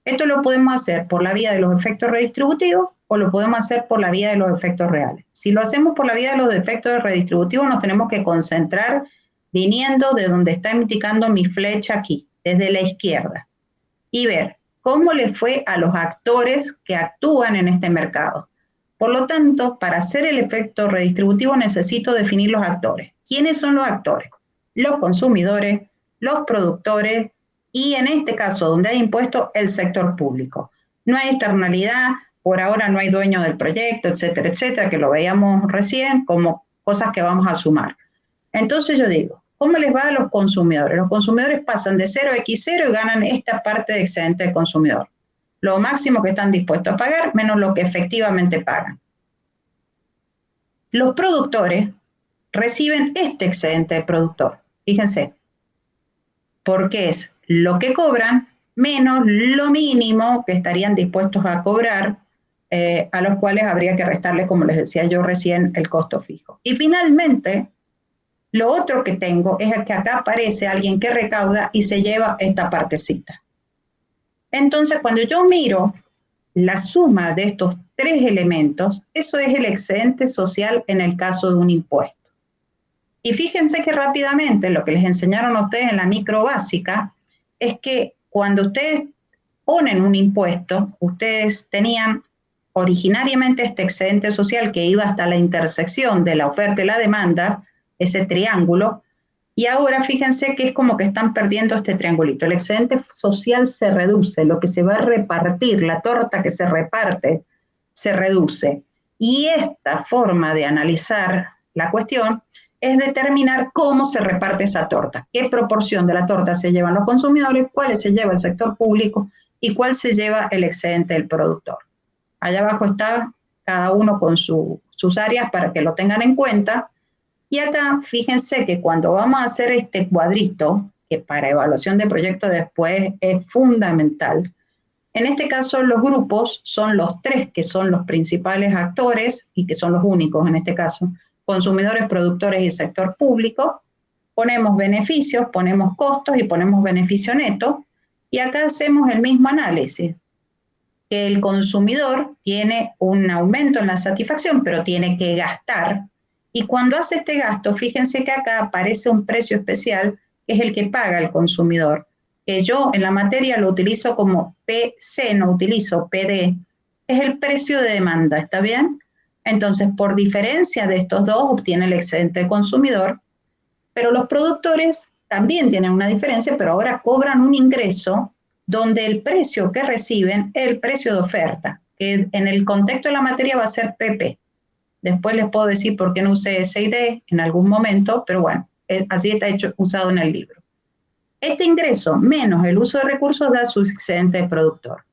Esto lo podemos hacer por la vía de los efectos redistributivos o lo podemos hacer por la vía de los efectos reales. Si lo hacemos por la vía de los efectos redistributivos, nos tenemos que concentrar viniendo de donde está indicando mi flecha aquí, desde la izquierda, y ver cómo le fue a los actores que actúan en este mercado. Por lo tanto, para hacer el efecto redistributivo necesito definir los actores. ¿Quiénes son los actores? Los consumidores, los productores y en este caso, donde hay impuestos, el sector público. No hay externalidad, por ahora no hay dueño del proyecto, etcétera, etcétera, que lo veíamos recién como cosas que vamos a sumar. Entonces yo digo, ¿cómo les va a los consumidores? Los consumidores pasan de 0 a X0 y ganan esta parte de excedente del consumidor. Lo máximo que están dispuestos a pagar menos lo que efectivamente pagan. Los productores reciben este excedente del productor. Fíjense, porque es lo que cobran menos lo mínimo que estarían dispuestos a cobrar, a los cuales habría que restarle, como les decía yo recién, el costo fijo. Y finalmente, lo otro que tengo es que acá aparece alguien que recauda y se lleva esta partecita. Entonces, cuando yo miro la suma de estos tres elementos, eso es el excedente social en el caso de un impuesto. Y fíjense que rápidamente lo que les enseñaron a ustedes en la micro básica es que cuando ustedes ponen un impuesto, ustedes tenían originariamente este excedente social que iba hasta la intersección de la oferta y la demanda, ese triángulo, y ahora fíjense que es como que están perdiendo este triangulito. El excedente social se reduce, lo que se va a repartir, la torta que se reparte, se reduce. Y esta forma de analizar la cuestión es determinar cómo se reparte esa torta, qué proporción de la torta se llevan los consumidores, cuál se lleva el sector público y cuál se lleva el excedente del productor. Allá abajo está cada uno con sus áreas para que lo tengan en cuenta. Y acá fíjense que cuando vamos a hacer este cuadrito, que para evaluación de proyecto después es fundamental, en este caso los grupos son los tres que son los principales actores y que son los únicos en este caso, consumidores, productores y sector público. Ponemos beneficios, ponemos costos y ponemos beneficio neto. Y acá hacemos el mismo análisis, que el consumidor tiene un aumento en la satisfacción, pero tiene que gastar. Y cuando hace este gasto, fíjense que acá aparece un precio especial, que es el que paga el consumidor, que yo en la materia lo utilizo como PC, no utilizo PD, es el precio de demanda, ¿está bien? Entonces, por diferencia de estos dos, obtiene el excedente del consumidor, pero los productores también tienen una diferencia, pero ahora cobran un ingreso donde el precio que reciben es el precio de oferta, que en el contexto de la materia va a ser PP. Después les puedo decir por qué no usé SID en algún momento, pero bueno, así está usado en el libro. Este ingreso menos el uso de recursos da su excedente de productor.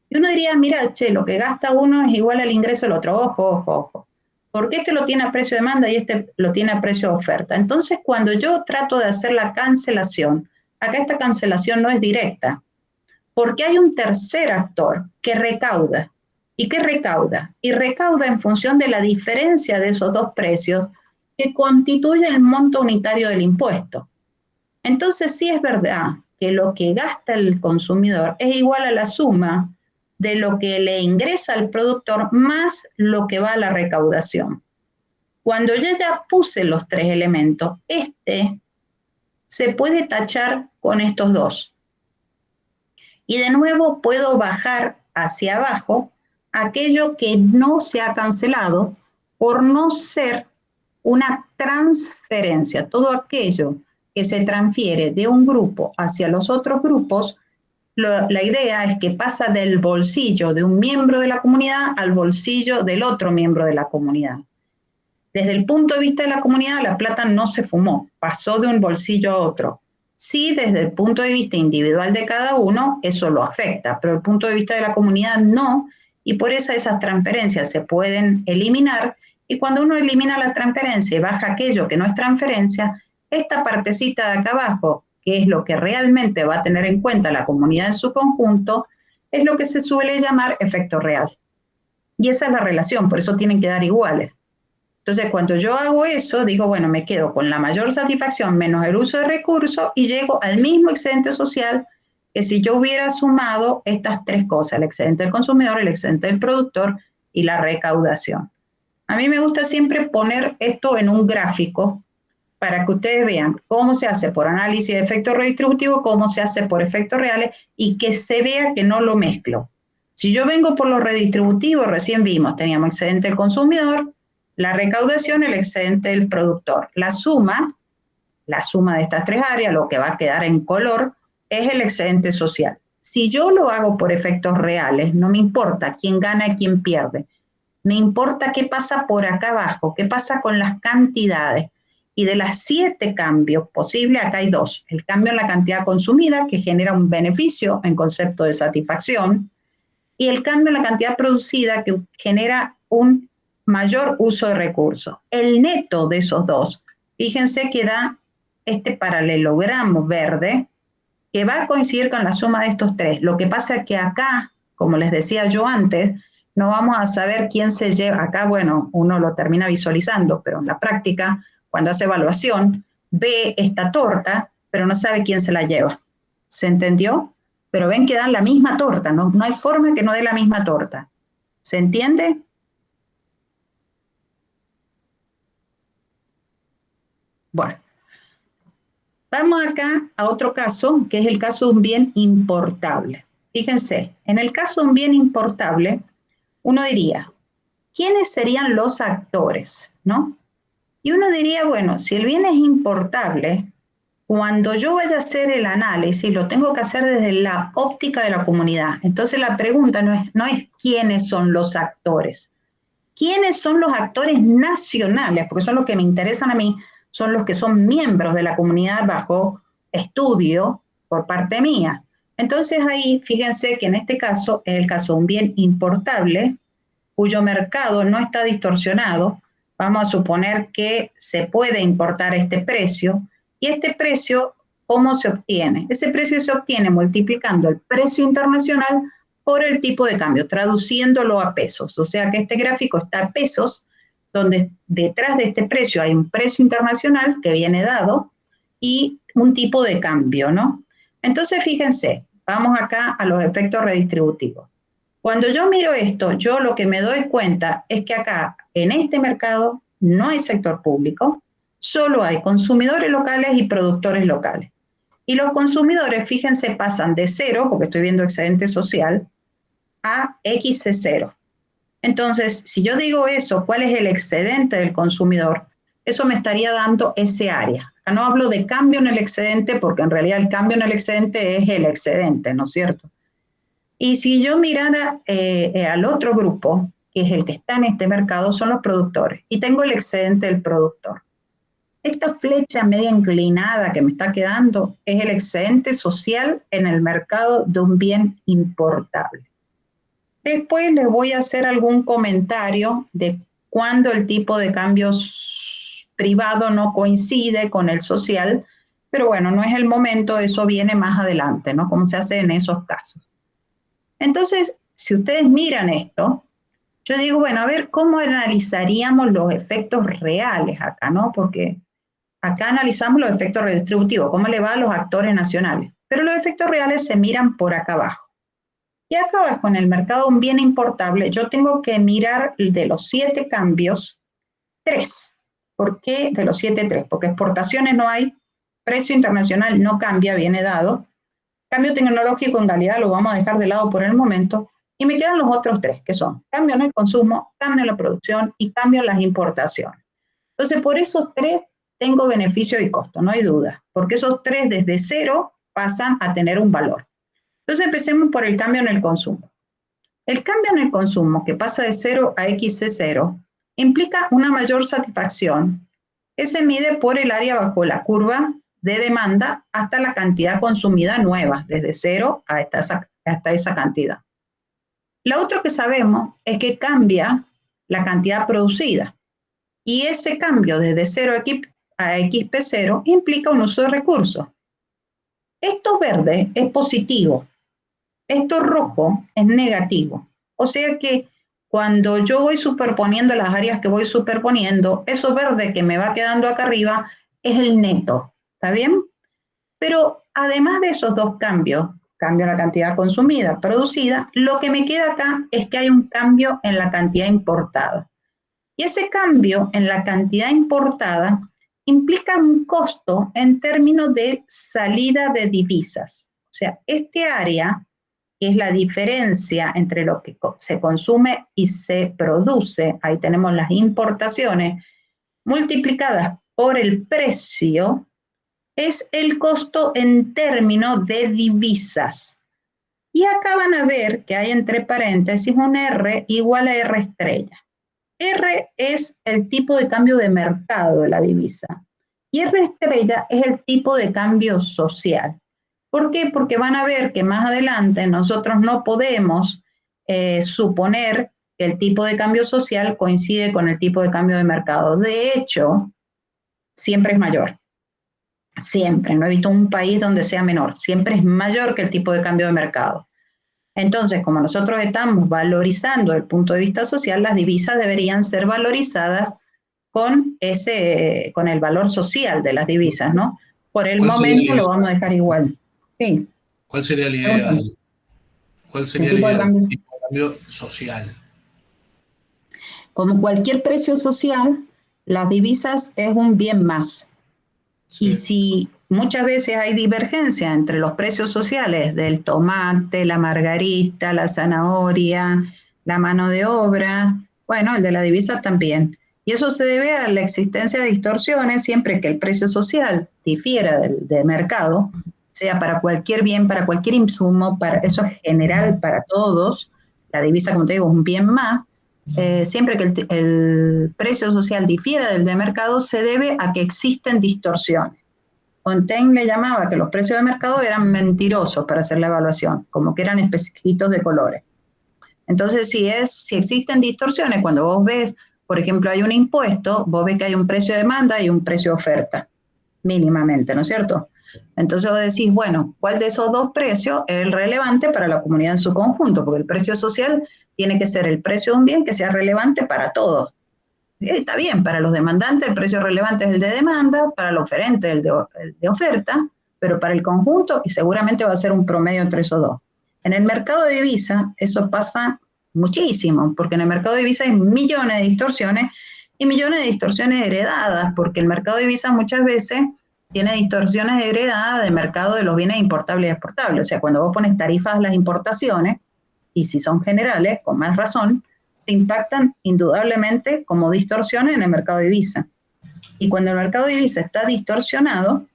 Y uno diría, mira, che, lo que gasta uno es igual al ingreso del otro. Ojo, ojo, ojo. Porque este lo tiene a precio de demanda y este lo tiene a precio de oferta. Entonces, cuando yo trato de hacer la cancelación, acá esta cancelación no es directa, porque hay un tercer actor que recauda. ¿Y qué recauda? Y recauda en función de la diferencia de esos dos precios que constituye el monto unitario del impuesto. Entonces, sí es verdad que lo que gasta el consumidor es igual a la suma de lo que le ingresa al productor más lo que va a la recaudación. Cuando yo ya puse los tres elementos, este se puede tachar con estos dos. Y de nuevo puedo bajar hacia abajo aquello que no se ha cancelado por no ser una transferencia. Todo aquello que se transfiere de un grupo hacia los otros grupos, la idea es que pasa del bolsillo de un miembro de la comunidad al bolsillo del otro miembro de la comunidad. Desde el punto de vista de la comunidad, la plata no se fumó, pasó de un bolsillo a otro. Sí, desde el punto de vista individual de cada uno, eso lo afecta, pero desde el punto de vista de la comunidad no, y por eso esas transferencias se pueden eliminar, y cuando uno elimina la transferencia y baja aquello que no es transferencia, esta partecita de acá abajo, que es lo que realmente va a tener en cuenta la comunidad en su conjunto, es lo que se suele llamar efecto real. Y esa es la relación, por eso tienen que dar iguales. Entonces, cuando yo hago eso, digo, bueno, me quedo con la mayor satisfacción menos el uso de recursos y llego al mismo excedente social que si yo hubiera sumado estas tres cosas, el excedente del consumidor, el excedente del productor y la recaudación. A mí me gusta siempre poner esto en un gráfico para que ustedes vean cómo se hace por análisis de efectos redistributivos, cómo se hace por efectos reales y que se vea que no lo mezclo. Si yo vengo por los redistributivos, recién vimos, teníamos excedente del consumidor, la recaudación, el excedente del productor. La suma de estas tres áreas, lo que va a quedar en color, es el excedente social. Si yo lo hago por efectos reales, no me importa quién gana y quién pierde. Me importa qué pasa por acá abajo, qué pasa con las cantidades. Y de las 7 cambios posibles, acá hay 2. El cambio en la cantidad consumida, que genera un beneficio en concepto de satisfacción, y el cambio en la cantidad producida, que genera un mayor uso de recursos. El neto de esos dos, fíjense que da este paralelogramo verde que va a coincidir con la suma de estos tres. Lo que pasa es que acá, como les decía yo antes, no vamos a saber quién se lleva. Acá, bueno, uno lo termina visualizando, pero en la práctica, cuando hace evaluación, ve esta torta, pero no sabe quién se la lleva. ¿Se entendió? Pero ven que dan la misma torta, no hay forma que no dé la misma torta. ¿Se entiende? Bueno, vamos acá a otro caso, que es el caso de un bien importable. Fíjense, en el caso de un bien importable, uno diría, ¿quiénes serían los actores? ¿No? Y uno diría, bueno, si el bien es importable, cuando yo vaya a hacer el análisis, lo tengo que hacer desde la óptica de la comunidad. Entonces la pregunta no es quiénes son los actores. ¿Quiénes son los actores nacionales? Porque son los que me interesan a mí, son los que son miembros de la comunidad bajo estudio por parte mía. Entonces ahí, fíjense que en este caso es el caso de un bien importable, cuyo mercado no está distorsionado. Vamos a suponer que se puede importar este precio. Y este precio, ¿cómo se obtiene? Ese precio se obtiene multiplicando el precio internacional por el tipo de cambio, traduciéndolo a pesos. O sea que este gráfico está a pesos, donde detrás de este precio hay un precio internacional que viene dado y un tipo de cambio, ¿no? Entonces, fíjense, vamos acá a los efectos redistributivos. Cuando yo miro esto, yo lo que me doy cuenta es que acá, en este mercado, no hay sector público, solo hay consumidores locales y productores locales. Y los consumidores, fíjense, pasan de 0, porque estoy viendo excedente social, a XC0. Entonces, si yo digo eso, ¿cuál es el excedente del consumidor? Eso me estaría dando ese área. Acá no hablo de cambio en el excedente, porque en realidad el cambio en el excedente es el excedente, ¿no es cierto? Y si yo mirara al otro grupo, que es el que está en este mercado, son los productores. Y tengo el excedente del productor. Esta flecha media inclinada que me está quedando es el excedente social en el mercado de un bien importable. Después les voy a hacer algún comentario de cuando el tipo de cambios privado no coincide con el social, pero bueno, no es el momento, eso viene más adelante, ¿no? Cómo se hace en esos casos. Entonces, si ustedes miran esto, yo digo, bueno, a ver, ¿cómo analizaríamos los efectos reales acá, no? Porque acá analizamos los efectos redistributivos, cómo le va a los actores nacionales, pero los efectos reales se miran por acá abajo. Y acá abajo, en el mercado de un bien importable, yo tengo que mirar de los 7 cambios, 3. ¿Por qué de los 7, 3? Porque exportaciones no hay, precio internacional no cambia, viene dado. Cambio tecnológico en realidad lo vamos a dejar de lado por el momento. Y me quedan los otros 3, que son cambio en el consumo, cambio en la producción y cambio en las importaciones. Entonces, por esos 3 tengo beneficio y costo, no hay duda. Porque esos 3 desde 0 pasan a tener un valor. Entonces empecemos por el cambio en el consumo. El cambio en el consumo, que pasa de 0 a XC0, implica una mayor satisfacción que se mide por el área bajo la curva de demanda hasta la cantidad consumida nueva, desde 0 hasta esa cantidad. Lo otro que sabemos es que cambia la cantidad producida. Y ese cambio desde 0 a XP0 implica un uso de recursos. Esto verde es positivo. Esto rojo es negativo. O sea que cuando yo voy superponiendo las áreas que voy superponiendo, eso verde que me va quedando acá arriba es el neto. ¿Está bien? Pero además de esos 2 cambios, cambio en la cantidad consumida, producida, lo que me queda acá es que hay un cambio en la cantidad importada. Y ese cambio en la cantidad importada implica un costo en términos de salida de divisas. O sea, este área, que es la diferencia entre lo que se consume y se produce, ahí tenemos las importaciones, multiplicadas por el precio, es el costo en términos de divisas. Y acá van a ver que hay entre paréntesis un R igual a R estrella. R es el tipo de cambio de mercado de la divisa. Y R estrella es el tipo de cambio social. ¿Por qué? Porque van a ver que más adelante nosotros no podemos suponer el tipo de cambio social coincide con el tipo de cambio de mercado. De hecho, siempre es mayor. Siempre. No he visto un país donde sea menor. Siempre es mayor que el tipo de cambio de mercado. Entonces, como nosotros estamos valorizando el punto de vista social, las divisas deberían ser valorizadas con el valor social de las divisas, ¿no? Por el momento lo vamos a dejar igual. Sí. ¿Cuál sería la idea? ¿Cuál sería la idea del tipo de cambio social? Como cualquier precio social, las divisas es un bien más. Sí. Y si muchas veces hay divergencia entre los precios sociales del tomate, la margarita, la zanahoria, la mano de obra, bueno, el de la divisa también. Y eso se debe a la existencia de distorsiones siempre que el precio social difiera del mercado, sea para cualquier bien, para cualquier insumo, eso es general para todos. La divisa, como te digo, es un bien más. Siempre que el precio social difiera del de mercado, se debe a que existen distorsiones. Montaigne le llamaba que los precios de mercado eran mentirosos para hacer la evaluación, como que eran espejitos de colores. Entonces, si existen distorsiones, cuando vos ves, por ejemplo, hay un impuesto, vos ves que hay un precio de demanda y un precio de oferta, mínimamente, ¿no es cierto? Entonces vos decís, bueno, ¿cuál de esos dos precios es el relevante para la comunidad en su conjunto? Porque el precio social tiene que ser el precio de un bien que sea relevante para todos. Está bien, para los demandantes el precio relevante es el de demanda, para el oferente el de oferta, pero para el conjunto y seguramente va a ser un promedio entre esos dos. En el mercado de divisas eso pasa muchísimo, porque en el mercado de divisas hay millones de distorsiones y millones de distorsiones heredadas, porque el mercado de divisas muchas veces tiene distorsiones heredadas del mercado de los bienes importables y exportables. O sea, cuando vos pones tarifas a las importaciones, y si son generales, con más razón, te impactan indudablemente como distorsiones en el mercado de divisa. Y cuando el mercado de divisa está distorsionado,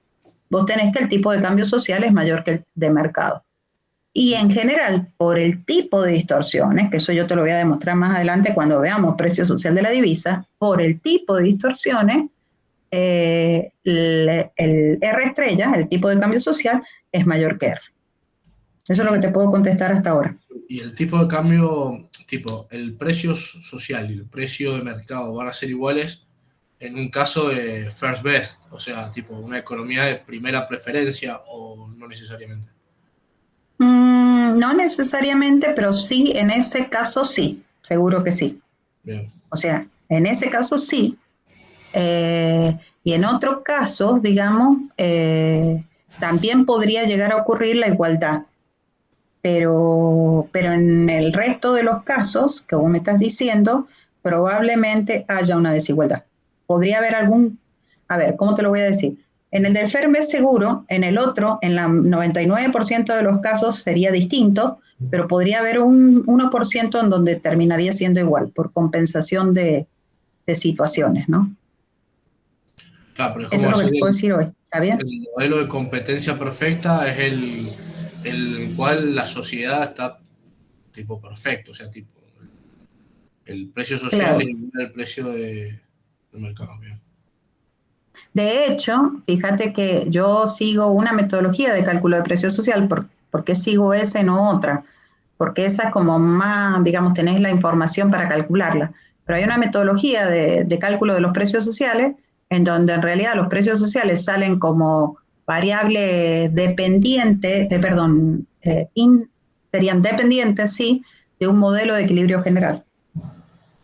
vos tenés que el tipo de cambio social es mayor que el de mercado. Y en general, por el tipo de distorsiones, que eso yo te lo voy a demostrar más adelante cuando veamos precio social de la divisa, por el tipo de distorsiones, el R estrella, el tipo de cambio social, es mayor que R. Eso es lo que te puedo contestar hasta ahora. Y el tipo de cambio, el precio social y el precio de mercado van a ser iguales en un caso de first best, o sea, una economía de primera preferencia, o no necesariamente. No necesariamente, pero sí, en ese caso sí, seguro que sí. Bien. O sea, en ese caso sí. Y en otros casos, digamos, también podría llegar a ocurrir la igualdad. Pero en el resto de los casos que vos me estás diciendo, probablemente haya una desigualdad. Podría haber ¿cómo te lo voy a decir? En el del FERME seguro, en el otro, en el 99% de los casos sería distinto, pero podría haber un 1% en donde terminaría siendo igual, por compensación de situaciones, ¿no? Claro, pero es Eso como es lo que te puedo decir hoy, ¿está bien? El modelo de competencia perfecta es el cual la sociedad está perfecto, o sea, el precio social Claro. es igual al precio del mercado. Bien. De hecho, fíjate que yo sigo una metodología de cálculo de precio social. ¿Por qué sigo esa y no otra? Porque esa es como más, digamos, tenés la información para calcularla. Pero hay una metodología de cálculo de los precios sociales en donde en realidad los precios sociales salen como variables dependientes, serían dependientes, sí, de un modelo de equilibrio general.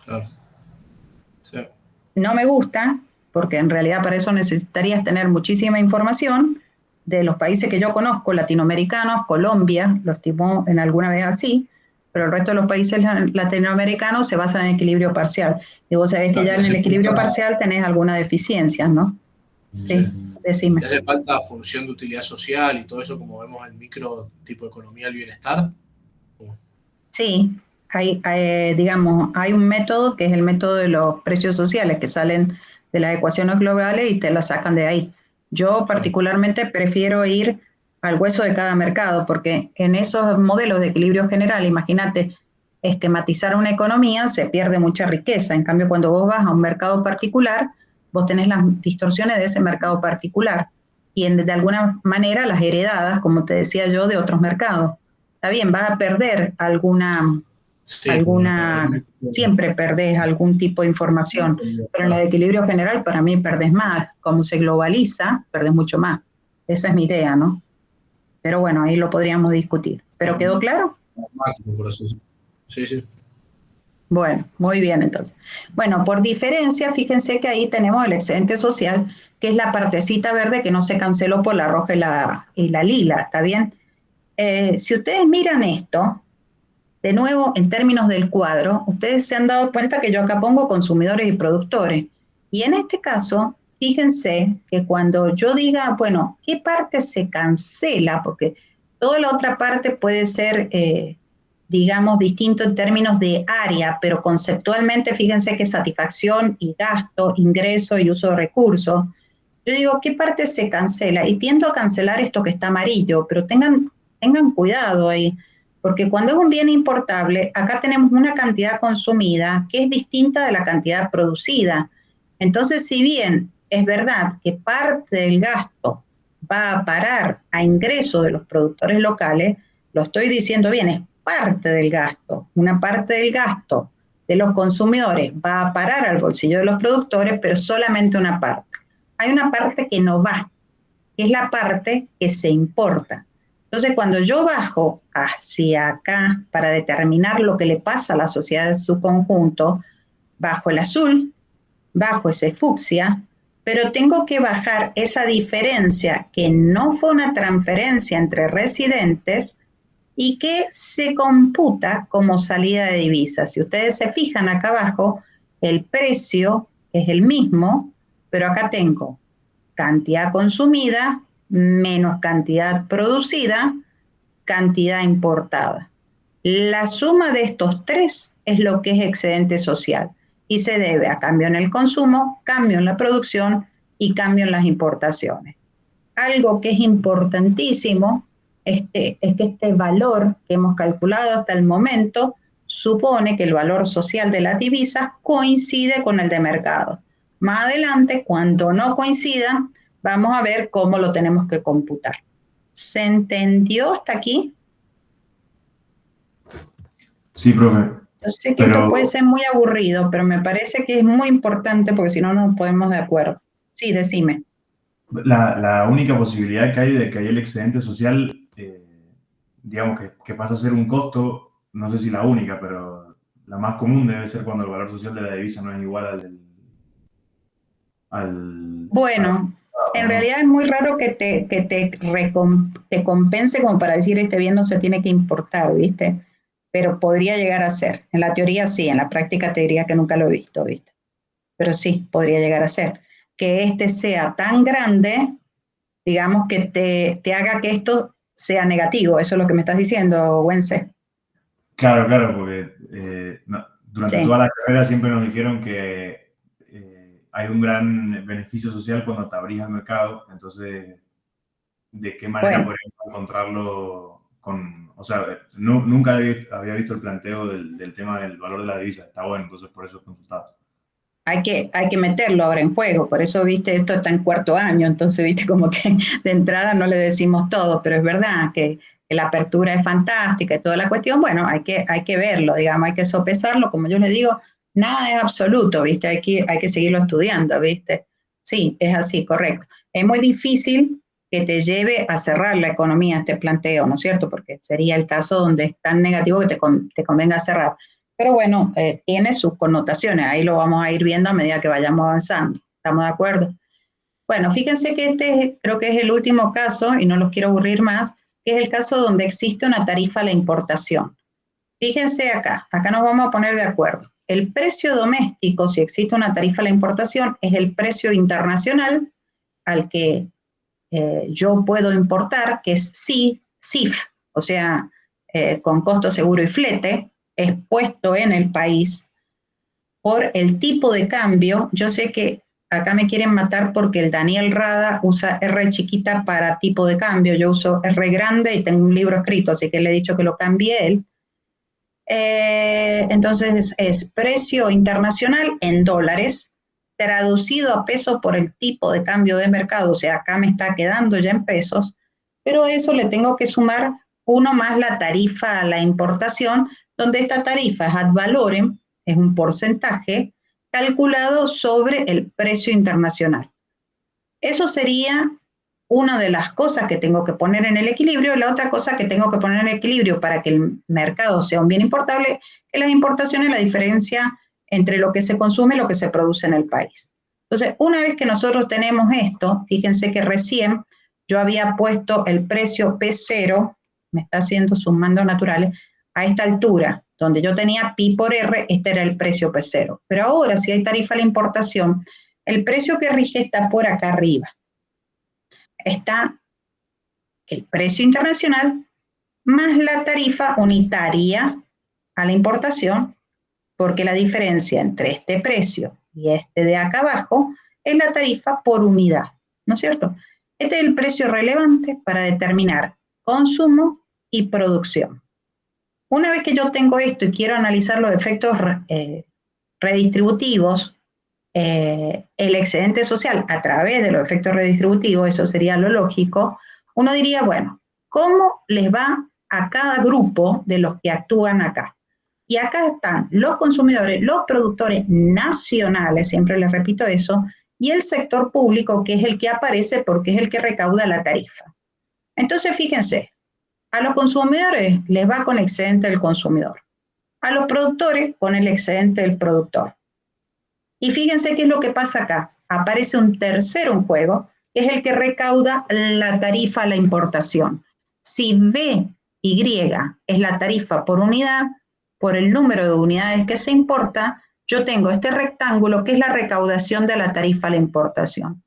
Claro. Sí. No me gusta, porque en realidad para eso necesitarías tener muchísima información de los países que yo conozco, latinoamericanos, Colombia, lo estimó en alguna vez así, pero el resto de los países latinoamericanos se basan en equilibrio parcial. Y vos sabés que ya en el equilibrio parcial tenés alguna deficiencia, ¿no? Sí, decime. ¿Le hace falta función de utilidad social y todo eso, como vemos en micro tipo de economía del bienestar? Sí, hay un método que es el método de los precios sociales que salen de las ecuaciones globales y te las sacan de ahí. Yo particularmente prefiero ir al hueso de cada mercado porque en esos modelos de equilibrio general, imagínate, esquematizar una economía se pierde mucha riqueza. En cambio, cuando vos vas a un mercado particular, vos tenés las distorsiones de ese mercado particular y de alguna manera las heredadas, como te decía yo, de otros mercados. Está bien, vas a perder alguna Sí, porque siempre perdés algún tipo de información, pero en el equilibrio general para mí perdés más, como se globaliza, perdés mucho más. Esa es mi idea, ¿no? Pero bueno, ahí lo podríamos discutir. ¿Pero quedó claro? por así decirlo. Sí, sí. Bueno, muy bien entonces. Bueno, por diferencia, fíjense que ahí tenemos el excedente social, que es la partecita verde que no se canceló por la roja y la lila, ¿está bien? Si ustedes miran esto, de nuevo, en términos del cuadro, ustedes se han dado cuenta que yo acá pongo consumidores y productores. Y en este caso, fíjense que cuando yo diga, bueno, ¿qué parte se cancela? Porque toda la otra parte puede ser, digamos, distinto en términos de área, pero conceptualmente fíjense que satisfacción y gasto, ingreso y uso de recursos. Yo digo, ¿qué parte se cancela? Y tiendo a cancelar esto que está amarillo, pero tengan cuidado ahí, porque cuando es un bien importable, acá tenemos una cantidad consumida que es distinta de la cantidad producida. Entonces, si bien es verdad que parte del gasto va a parar a ingreso de los productores locales, lo estoy diciendo bien, es parte del gasto. Una parte del gasto de los consumidores va a parar al bolsillo de los productores, pero solamente una parte. Hay una parte que no va, que es la parte que se importa. Entonces, cuando yo bajo hacia acá para determinar lo que le pasa a la sociedad en su conjunto, bajo el azul, bajo ese fucsia, pero tengo que bajar esa diferencia que no fue una transferencia entre residentes y que se computa como salida de divisas. Si ustedes se fijan acá abajo, el precio es el mismo, pero acá tengo cantidad consumida menos cantidad producida, cantidad importada. La suma de estos tres es lo que es excedente social y se debe a cambio en el consumo, cambio en la producción y cambio en las importaciones. Algo que es importantísimo es que este valor que hemos calculado hasta el momento supone que el valor social de las divisas coincide con el de mercado. Más adelante, cuando no coincidan, vamos a ver cómo lo tenemos que computar. ¿Se entendió hasta aquí? Sí, profe. Yo sé que esto puede ser muy aburrido, pero me parece que es muy importante porque si no, no nos ponemos de acuerdo. Sí, decime. La única posibilidad que hay de que haya el excedente social, digamos que pasa a ser un costo, no sé si la única, pero la más común debe ser cuando el valor social de la divisa no es igual Bueno, en realidad es muy raro que te compense como para decir este bien no se tiene que importar, ¿viste? Pero podría llegar a ser. En la teoría sí, en la práctica te diría que nunca lo he visto, ¿viste? Pero sí, podría llegar a ser. Que este sea tan grande, digamos, que te haga que esto sea negativo. Eso es lo que me estás diciendo, Wences. Claro, porque durante Sí. toda la carrera siempre nos dijeron que hay un gran beneficio social cuando te abrís al mercado, entonces, ¿de qué manera podríamos encontrarlo o sea, nunca había visto el planteo del tema del valor de la divisa, está bueno, entonces por eso he consultado. Hay que meterlo ahora en juego, por eso, viste, esto está en cuarto año, entonces, viste, como que de entrada no le decimos todo, pero es verdad que la apertura es fantástica y toda la cuestión, bueno, hay que verlo, digamos, hay que sopesarlo, como yo les digo, nada es absoluto, viste, hay que seguirlo estudiando, viste. Sí, es así, correcto. Es muy difícil que te lleve a cerrar la economía este planteo, ¿no es cierto? Porque sería el caso donde es tan negativo que te convenga cerrar. Pero bueno, tiene sus connotaciones, ahí lo vamos a ir viendo a medida que vayamos avanzando. ¿Estamos de acuerdo? Bueno, fíjense que este creo que es el último caso, y no los quiero aburrir más, que es el caso donde existe una tarifa a la importación. Fíjense acá nos vamos a poner de acuerdo. El precio doméstico, si existe una tarifa a la importación, es el precio internacional al que yo puedo importar, que es CIF, o sea, con costo seguro y flete, expuesto en el país por el tipo de cambio. Yo sé que acá me quieren matar porque el Daniel Rada usa R chiquita para tipo de cambio, yo uso R grande y tengo un libro escrito, así que le he dicho que lo cambie él. Entonces es precio internacional en dólares, traducido a pesos por el tipo de cambio de mercado, o sea, acá me está quedando ya en pesos, pero a eso le tengo que sumar uno más la tarifa a la importación, donde esta tarifa es ad valorem, es un porcentaje calculado sobre el precio internacional. Eso sería una de las cosas que tengo que poner en el equilibrio. La otra cosa que tengo que poner en el equilibrio para que el mercado sea un bien importable es las importaciones, la diferencia entre lo que se consume y lo que se produce en el país. Entonces, una vez que nosotros tenemos esto, fíjense que recién yo había puesto el precio P0, me está haciendo sus mandos naturales, a esta altura, donde yo tenía pi por R, este era el precio P0. Pero ahora, si hay tarifa a la importación, el precio que rige está por acá arriba. Está el precio internacional más la tarifa unitaria a la importación, porque la diferencia entre este precio y este de acá abajo es la tarifa por unidad, ¿no es cierto? Este es el precio relevante para determinar consumo y producción. Una vez que yo tengo esto y quiero analizar los efectos redistributivos, el excedente social a través de los efectos redistributivos, eso sería lo lógico, uno diría, bueno, ¿cómo les va a cada grupo de los que actúan acá? Y acá están los consumidores, los productores nacionales, siempre les repito eso, y el sector público, que es el que aparece porque es el que recauda la tarifa. Entonces, fíjense, a los consumidores les va con excedente del consumidor, a los productores con el excedente del productor. Y fíjense qué es lo que pasa acá. Aparece un tercero en juego, que es el que recauda la tarifa a la importación. Si BY es la tarifa por unidad, por el número de unidades que se importa, yo tengo este rectángulo que es la recaudación de la tarifa a la importación.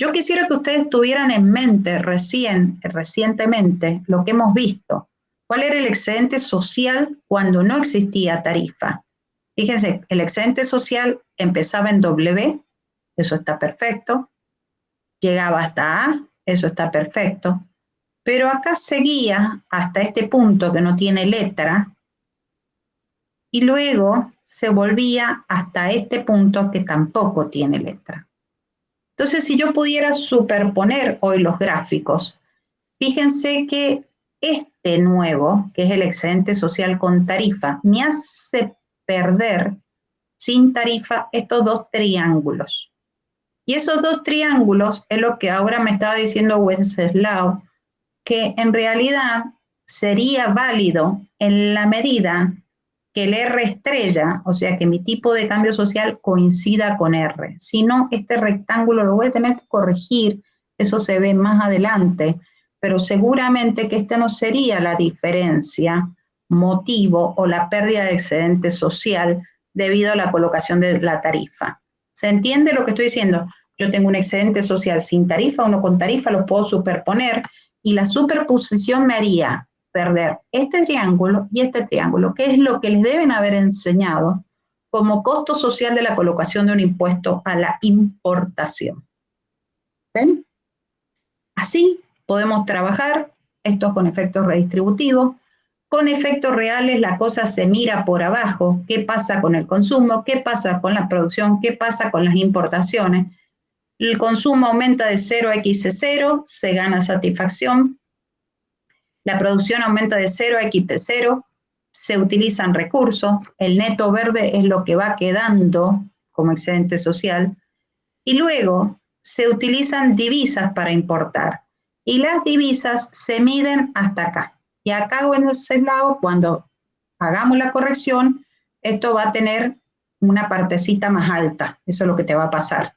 Yo quisiera que ustedes tuvieran en mente recientemente lo que hemos visto. ¿Cuál era el excedente social cuando no existía tarifa? Fíjense, el excedente social empezaba en W, eso está perfecto. Llegaba hasta A, eso está perfecto. Pero acá seguía hasta este punto que no tiene letra, y luego se volvía hasta este punto que tampoco tiene letra. Entonces, si yo pudiera superponer hoy los gráficos, fíjense que este nuevo, que es el excedente social con tarifa, me hace perder sin tarifa estos dos triángulos. Y esos dos triángulos es lo que ahora me estaba diciendo Wenceslao, que en realidad sería válido en la medida que el R estrella, o sea que mi tipo de cambio social coincida con R. Si no, este rectángulo lo voy a tener que corregir, eso se ve más adelante, pero seguramente que esta no sería la diferencia, motivo o la pérdida de excedente social debido a la colocación de la tarifa. ¿Se entiende lo que estoy diciendo? Yo tengo un excedente social sin tarifa, uno con tarifa, los puedo superponer y la superposición me haría perder este triángulo y este triángulo, que es lo que les deben haber enseñado como costo social de la colocación de un impuesto a la importación. ¿Ven? Así podemos trabajar esto con efectos redistributivos. Con efectos reales la cosa se mira por abajo, qué pasa con el consumo, qué pasa con la producción, qué pasa con las importaciones. El consumo aumenta de 0 a X0, se gana satisfacción. La producción aumenta de 0 a X0, se utilizan recursos, el neto verde es lo que va quedando como excedente social, y luego se utilizan divisas para importar, y las divisas se miden hasta acá. Y acá en ese lado, cuando hagamos la corrección, esto va a tener una partecita más alta, eso es lo que te va a pasar.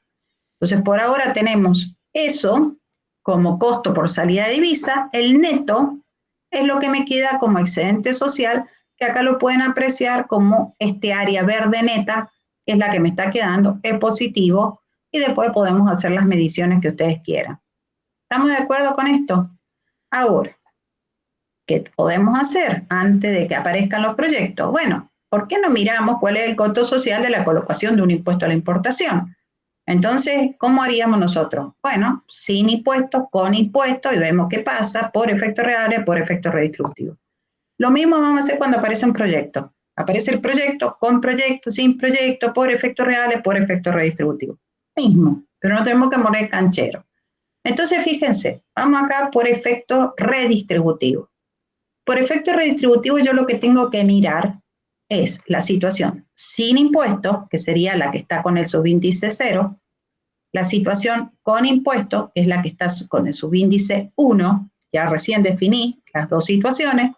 Entonces, por ahora tenemos eso como costo por salida de divisa, el neto es lo que me queda como excedente social, que acá lo pueden apreciar como este área verde neta, que es la que me está quedando, es positivo, y después podemos hacer las mediciones que ustedes quieran. ¿Estamos de acuerdo con esto? Ahora, ¿qué podemos hacer antes de que aparezcan los proyectos? Bueno, ¿por qué no miramos cuál es el costo social de la colocación de un impuesto a la importación? Entonces, ¿cómo haríamos nosotros? Bueno, sin impuestos, con impuestos, y vemos qué pasa por efectos reales, por efectos redistributivos. Lo mismo vamos a hacer cuando aparece un proyecto. Aparece el proyecto, con proyecto, sin proyecto, por efectos reales, por efectos redistributivos. Mismo, pero no tenemos que morir canchero. Entonces, fíjense, vamos acá por efecto redistributivo. Por efecto redistributivo yo lo que tengo que mirar es la situación sin impuestos, que sería la que está con el subíndice 0, la situación con impuestos, que es la que está con el subíndice 1, ya recién definí las dos situaciones,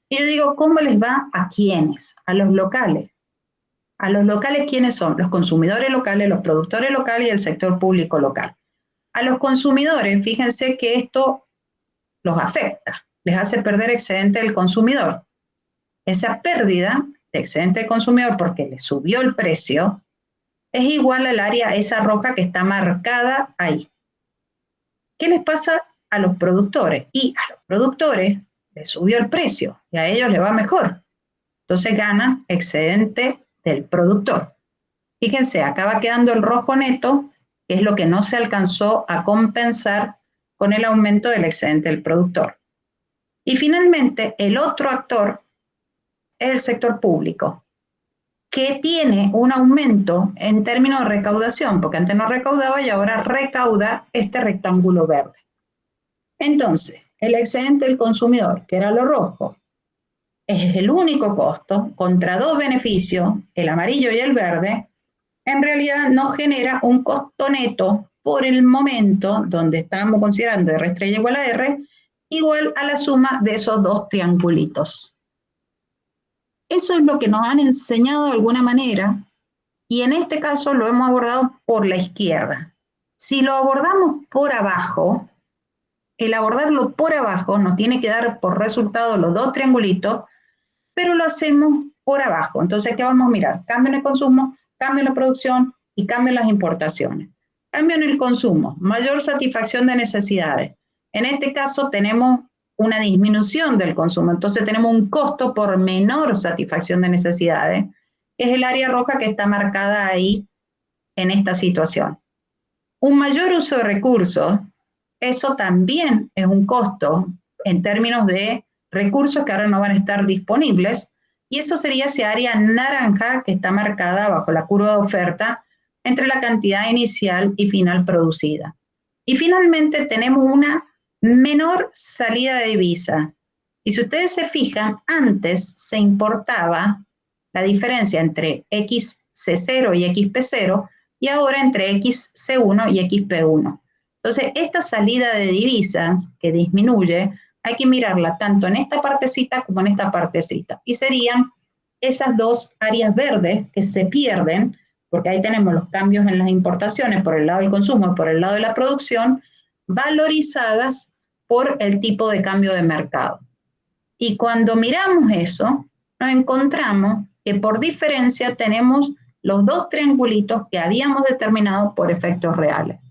y yo digo, ¿cómo les va a quiénes? A los locales. A los locales, ¿quiénes son? Los consumidores locales, los productores locales y el sector público local. A los consumidores, fíjense que esto los afecta, les hace perder excedente del consumidor. Esa pérdida de excedente del consumidor porque le subió el precio es igual al área esa roja que está marcada ahí. ¿Qué les pasa a los productores? Y a los productores les subió el precio y a ellos les va mejor. Entonces ganan excedente del productor. Fíjense, acá va quedando el rojo neto, que es lo que no se alcanzó a compensar con el aumento del excedente del productor. Y finalmente, el otro actor es el sector público, que tiene un aumento en términos de recaudación, porque antes no recaudaba y ahora recauda este rectángulo verde. Entonces, el excedente del consumidor, que era lo rojo, es el único costo contra dos beneficios, el amarillo y el verde, en realidad nos genera un costo neto por el momento donde estamos considerando R estrella igual a R, igual a la suma de esos dos triangulitos. Eso es lo que nos han enseñado de alguna manera y en este caso lo hemos abordado por la izquierda. Si lo abordamos por abajo, el abordarlo por abajo nos tiene que dar por resultado los dos triangulitos, pero lo hacemos por abajo. Entonces, ¿qué vamos a mirar? Cambio en el consumo, cambio en la producción y cambio en las importaciones. Cambio en el consumo, mayor satisfacción de necesidades. En este caso tenemos una disminución del consumo, entonces tenemos un costo por menor satisfacción de necesidades, que es el área roja que está marcada ahí en esta situación. Un mayor uso de recursos, eso también es un costo en términos de recursos que ahora no van a estar disponibles, y eso sería esa área naranja que está marcada bajo la curva de oferta entre la cantidad inicial y final producida. Y finalmente tenemos una menor salida de divisa. Y si ustedes se fijan, antes se importaba la diferencia entre XC0 y XP0 y ahora entre XC1 y XP1. Entonces, esta salida de divisas que disminuye, hay que mirarla tanto en esta partecita como en esta partecita. Y serían esas dos áreas verdes que se pierden, porque ahí tenemos los cambios en las importaciones por el lado del consumo y por el lado de la producción, valorizadas por el tipo de cambio de mercado. Y cuando miramos eso, nos encontramos que por diferencia tenemos los dos triangulitos que habíamos determinado por efectos reales.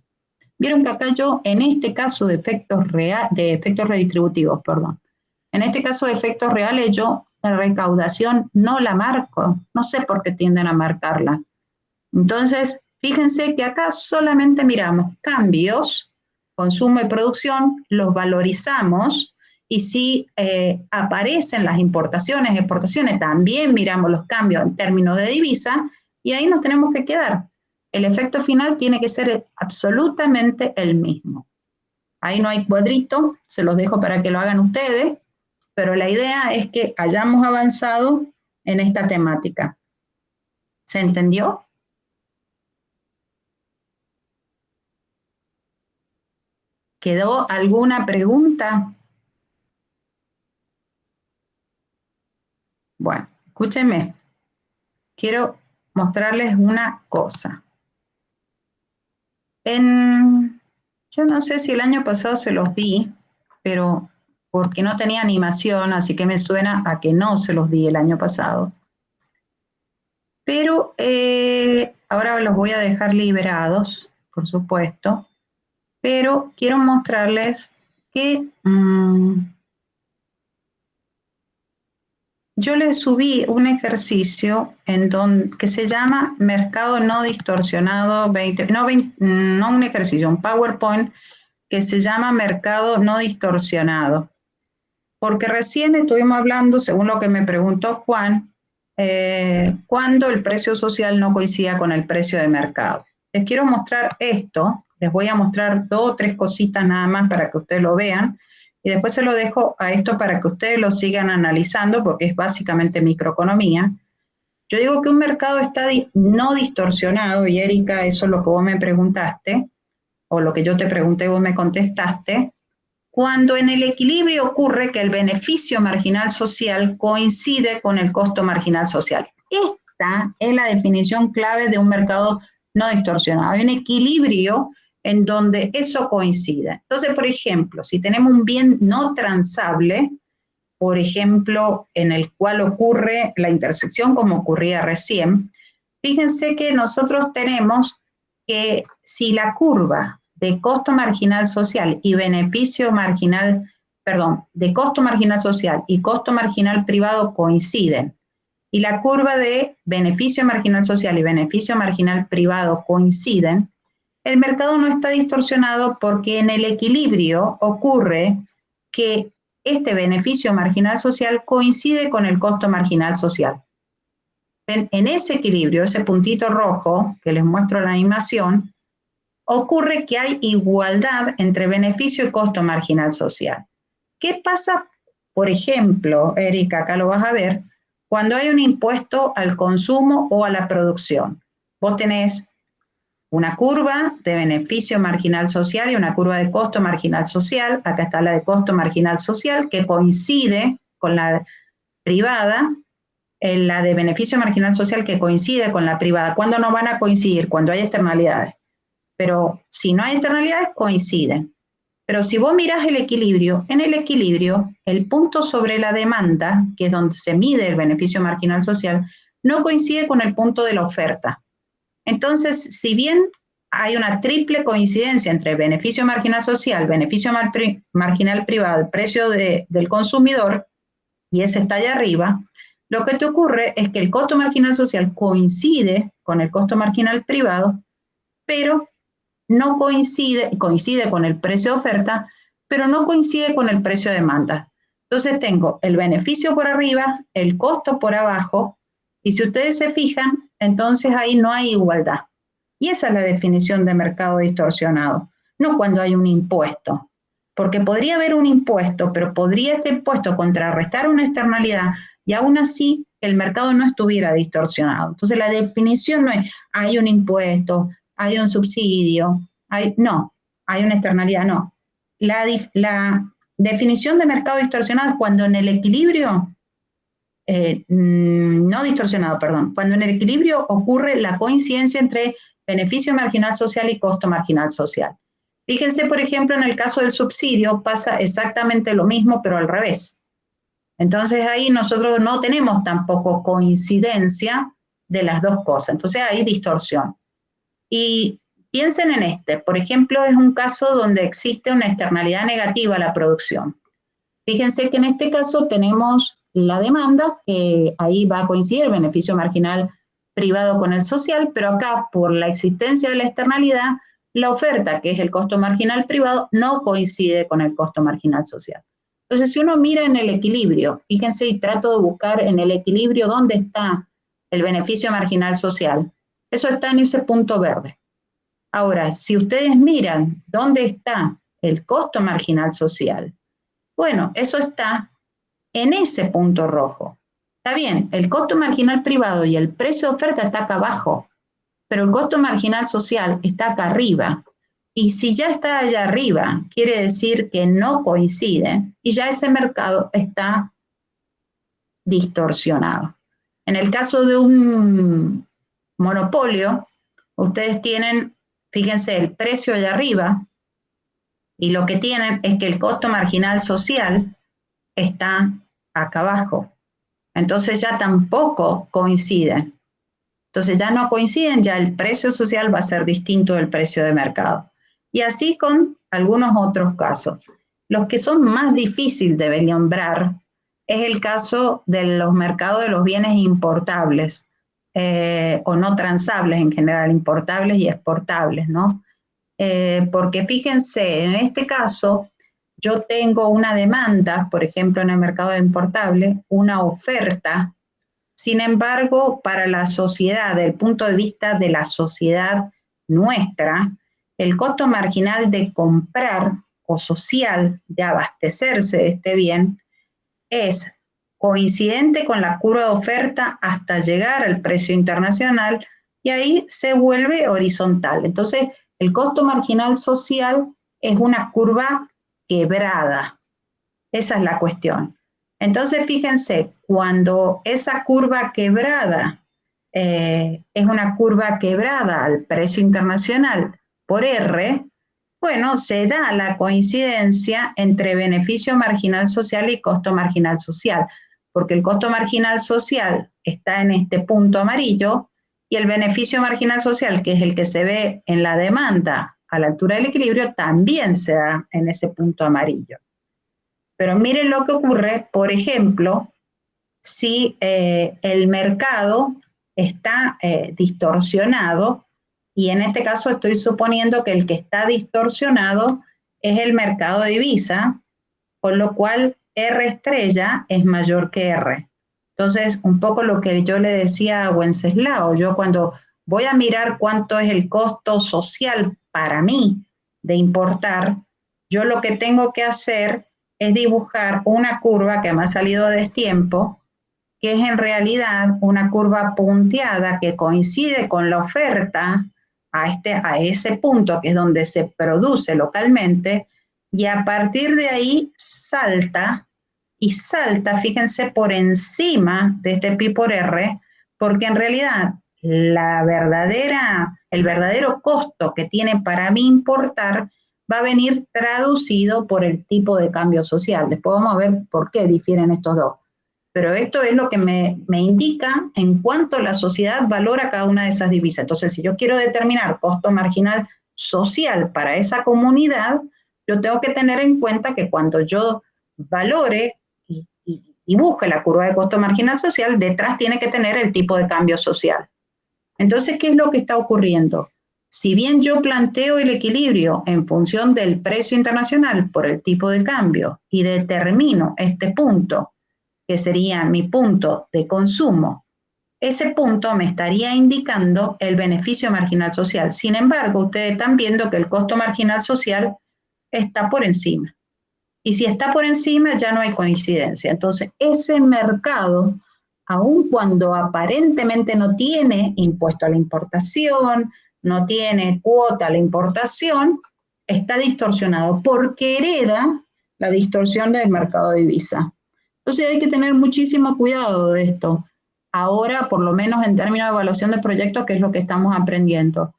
Vieron que acá yo, en este caso de efectos redistributivos, en este caso de efectos reales, yo la recaudación no la marco, no sé por qué tienden a marcarla. Entonces, fíjense que acá solamente miramos cambios, consumo y producción, los valorizamos, y si aparecen las importaciones, exportaciones, también miramos los cambios en términos de divisa, y ahí nos tenemos que quedar. El efecto final tiene que ser absolutamente el mismo. Ahí no hay cuadrito, se los dejo para que lo hagan ustedes, pero la idea es que hayamos avanzado en esta temática. ¿Se entendió? ¿Quedó alguna pregunta? Bueno, escúchenme. Quiero mostrarles una cosa. Yo no sé si el año pasado se los di, pero porque no tenía animación, así que me suena a que no se los di el año pasado. Pero ahora los voy a dejar liberados, por supuesto, pero quiero mostrarles que yo les subí un ejercicio que se llama Mercado No Distorsionado 20, no un ejercicio, un PowerPoint que se llama Mercado No Distorsionado. Porque recién estuvimos hablando, según lo que me preguntó Juan, cuando el precio social no coincida con el precio de mercado. Les quiero mostrar esto, les voy a mostrar 2 o 3 cositas nada más para que ustedes lo vean, y después se lo dejo a esto para que ustedes lo sigan analizando, porque es básicamente microeconomía. Yo digo que un mercado está no distorsionado, y Erika, eso es lo que vos me preguntaste, o lo que yo te pregunté y vos me contestaste, cuando en el equilibrio ocurre que el beneficio marginal social coincide con el costo marginal social. Esta es la definición clave de un mercado no distorsionado. Hay un equilibrio en donde eso coincide. Entonces, por ejemplo, si tenemos un bien no transable, por ejemplo, en el cual ocurre la intersección como ocurría recién, fíjense que nosotros tenemos que si la curva de costo marginal social y beneficio marginal, perdón, de costo marginal social y costo marginal privado coinciden, y la curva de beneficio marginal social y beneficio marginal privado coinciden, el mercado no está distorsionado porque en el equilibrio ocurre que este beneficio marginal social coincide con el costo marginal social. En ese equilibrio, ese puntito rojo que les muestro en la animación, ocurre que hay igualdad entre beneficio y costo marginal social. ¿Qué pasa, por ejemplo, Erika, acá lo vas a ver, cuando hay un impuesto al consumo o a la producción? Vos tenés una curva de beneficio marginal social y una curva de costo marginal social. Acá está la de costo marginal social, que coincide con la privada, la de beneficio marginal social que coincide con la privada. ¿Cuándo no van a coincidir? Cuando hay externalidades. Pero si no hay externalidades, coinciden. Pero si vos mirás el equilibrio, en el equilibrio, el punto sobre la demanda, que es donde se mide el beneficio marginal social, no coincide con el punto de la oferta. Entonces, si bien hay una triple coincidencia entre beneficio marginal social, beneficio marginal privado, el precio del consumidor, y ese está allá arriba, lo que te ocurre es que el costo marginal social coincide con el costo marginal privado, pero no coincide con el precio de oferta, pero no coincide con el precio de demanda. Entonces tengo el beneficio por arriba, el costo por abajo, y si ustedes se fijan, entonces ahí no hay igualdad. Y esa es la definición de mercado distorsionado, no cuando hay un impuesto. Porque podría haber un impuesto, pero podría este impuesto contrarrestar una externalidad y aún así el mercado no estuviera distorsionado. Entonces la definición no es hay un impuesto, hay un subsidio, no, hay una externalidad, no. La definición de mercado distorsionado es cuando en el equilibrio, no distorsionado, perdón, cuando en el equilibrio ocurre la coincidencia entre beneficio marginal social y costo marginal social. Fíjense, por ejemplo, en el caso del subsidio pasa exactamente lo mismo, pero al revés. Entonces ahí nosotros no tenemos tampoco coincidencia de las dos cosas, entonces hay distorsión. Y piensen en este, por ejemplo, es un caso donde existe una externalidad negativa a la producción. Fíjense que en este caso tenemos la demanda, que ahí va a coincidir el beneficio marginal privado con el social, pero acá por la existencia de la externalidad, la oferta, que es el costo marginal privado, no coincide con el costo marginal social. Entonces, si uno mira en el equilibrio, fíjense y trato de buscar en el equilibrio dónde está el beneficio marginal social, eso está en ese punto verde. Ahora, si ustedes miran dónde está el costo marginal social, bueno, eso está en ese punto rojo. Está bien, el costo marginal privado y el precio de oferta está acá abajo, pero el costo marginal social está acá arriba. Y si ya está allá arriba, quiere decir que no coincide y ya ese mercado está distorsionado. En el caso de un monopolio, ustedes tienen, fíjense, el precio allá arriba y lo que tienen es que el costo marginal social está acá abajo. Entonces ya tampoco coinciden. Entonces ya no coinciden, ya el precio social va a ser distinto del precio de mercado. Y así con algunos otros casos. Los que son más difíciles de vislumbrar es el caso de los mercados de los bienes importables o no transables en general, importables y exportables, ¿no? Porque fíjense, en este caso yo tengo una demanda, por ejemplo, en el mercado de importables, una oferta. Sin embargo, para la sociedad, desde el punto de vista de la sociedad nuestra, el costo marginal de comprar o social de abastecerse de este bien es coincidente con la curva de oferta hasta llegar al precio internacional y ahí se vuelve horizontal. Entonces, el costo marginal social es una curva quebrada. Esa es la cuestión. Entonces, fíjense, cuando esa curva quebrada es una curva quebrada al precio internacional por R, bueno, se da la coincidencia entre beneficio marginal social y costo marginal social, porque el costo marginal social está en este punto amarillo y el beneficio marginal social, que es el que se ve en la demanda a la altura del equilibrio, también se da en ese punto amarillo. Pero miren lo que ocurre, por ejemplo, si el mercado está distorsionado, y en este caso estoy suponiendo que el que está distorsionado es el mercado de divisa, con lo cual R estrella es mayor que R. Entonces, un poco lo que yo le decía a Wenceslao, yo cuando voy a mirar cuánto es el costo social para mí de importar, yo lo que tengo que hacer es dibujar una curva que me ha salido a destiempo, que es en realidad una curva punteada que coincide con la oferta a ese punto, que es donde se produce localmente, y a partir de ahí salta, y salta, fíjense, por encima de este pi por R, porque en realidad el verdadero costo que tiene para mí importar va a venir traducido por el tipo de cambio social. Después vamos a ver por qué difieren estos dos. Pero esto es lo que me indica en cuánto la sociedad valora cada una de esas divisas. Entonces, si yo quiero determinar costo marginal social para esa comunidad, yo tengo que tener en cuenta que cuando yo valore y busque la curva de costo marginal social, detrás tiene que tener el tipo de cambio social. Entonces, ¿qué es lo que está ocurriendo? Si bien yo planteo el equilibrio en función del precio internacional por el tipo de cambio y determino este punto, que sería mi punto de consumo, ese punto me estaría indicando el beneficio marginal social. Sin embargo, ustedes están viendo que el costo marginal social está por encima. Y si está por encima, ya no hay coincidencia. Entonces, ese mercado, aun cuando aparentemente no tiene impuesto a la importación, no tiene cuota a la importación, está distorsionado porque hereda la distorsión del mercado de divisa. Entonces hay que tener muchísimo cuidado de esto. Ahora, por lo menos en términos de evaluación de proyectos, que es lo que estamos aprendiendo.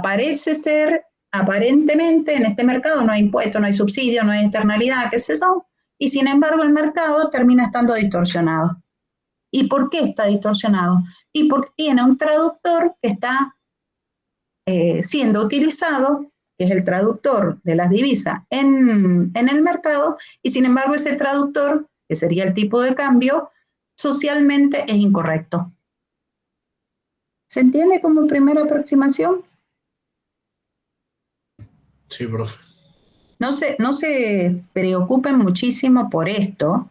Parece ser, aparentemente, en este mercado no hay impuesto, no hay subsidio, no hay externalidad, qué es eso, y sin embargo el mercado termina estando distorsionado. ¿Y por qué está distorsionado? Y porque tiene un traductor que está siendo utilizado, que es el traductor de las divisas en el mercado, y sin embargo ese traductor, que sería el tipo de cambio, socialmente es incorrecto. ¿Se entiende como primera aproximación? Sí, profe. No se preocupen muchísimo por esto,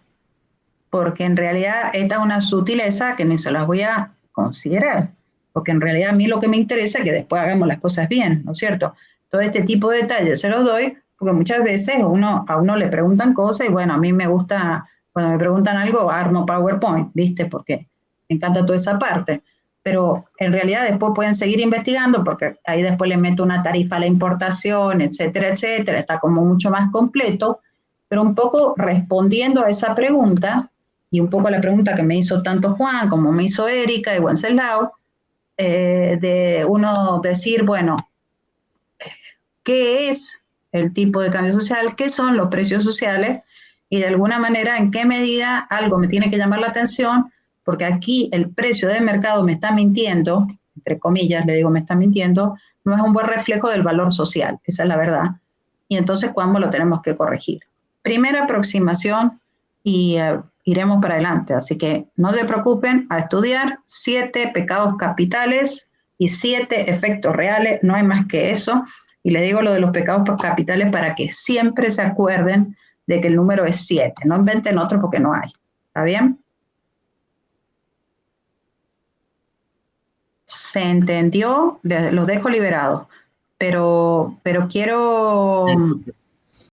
porque en realidad esta es una sutileza que ni se las voy a considerar, porque en realidad a mí lo que me interesa es que después hagamos las cosas bien, ¿no es cierto? Todo este tipo de detalles se los doy, porque muchas veces a uno le preguntan cosas y bueno, a mí me gusta, cuando me preguntan algo, armo PowerPoint, ¿viste? Porque me encanta toda esa parte. Pero en realidad después pueden seguir investigando porque ahí después le meto una tarifa a la importación, etcétera, etcétera, está como mucho más completo, pero un poco respondiendo a esa pregunta, y un poco la pregunta que me hizo tanto Juan como me hizo Erika y Wenceslao, de uno decir, bueno, ¿qué es el tipo de cambio social? ¿Qué son los precios sociales? Y de alguna manera, ¿en qué medida algo me tiene que llamar la atención? Porque aquí el precio de mercado me está mintiendo, entre comillas le digo me está mintiendo, no es un buen reflejo del valor social, esa es la verdad. Y entonces, ¿cuándo lo tenemos que corregir? Primera aproximación y iremos para adelante. Así que no se preocupen, a estudiar 7 pecados capitales y 7 efectos reales, no hay más que eso. Y les digo lo de los pecados capitales para que siempre se acuerden de que el número es 7. No inventen otro porque no hay. ¿Está bien? ¿Se entendió? Los dejo liberados. Pero quiero... Sí, profe.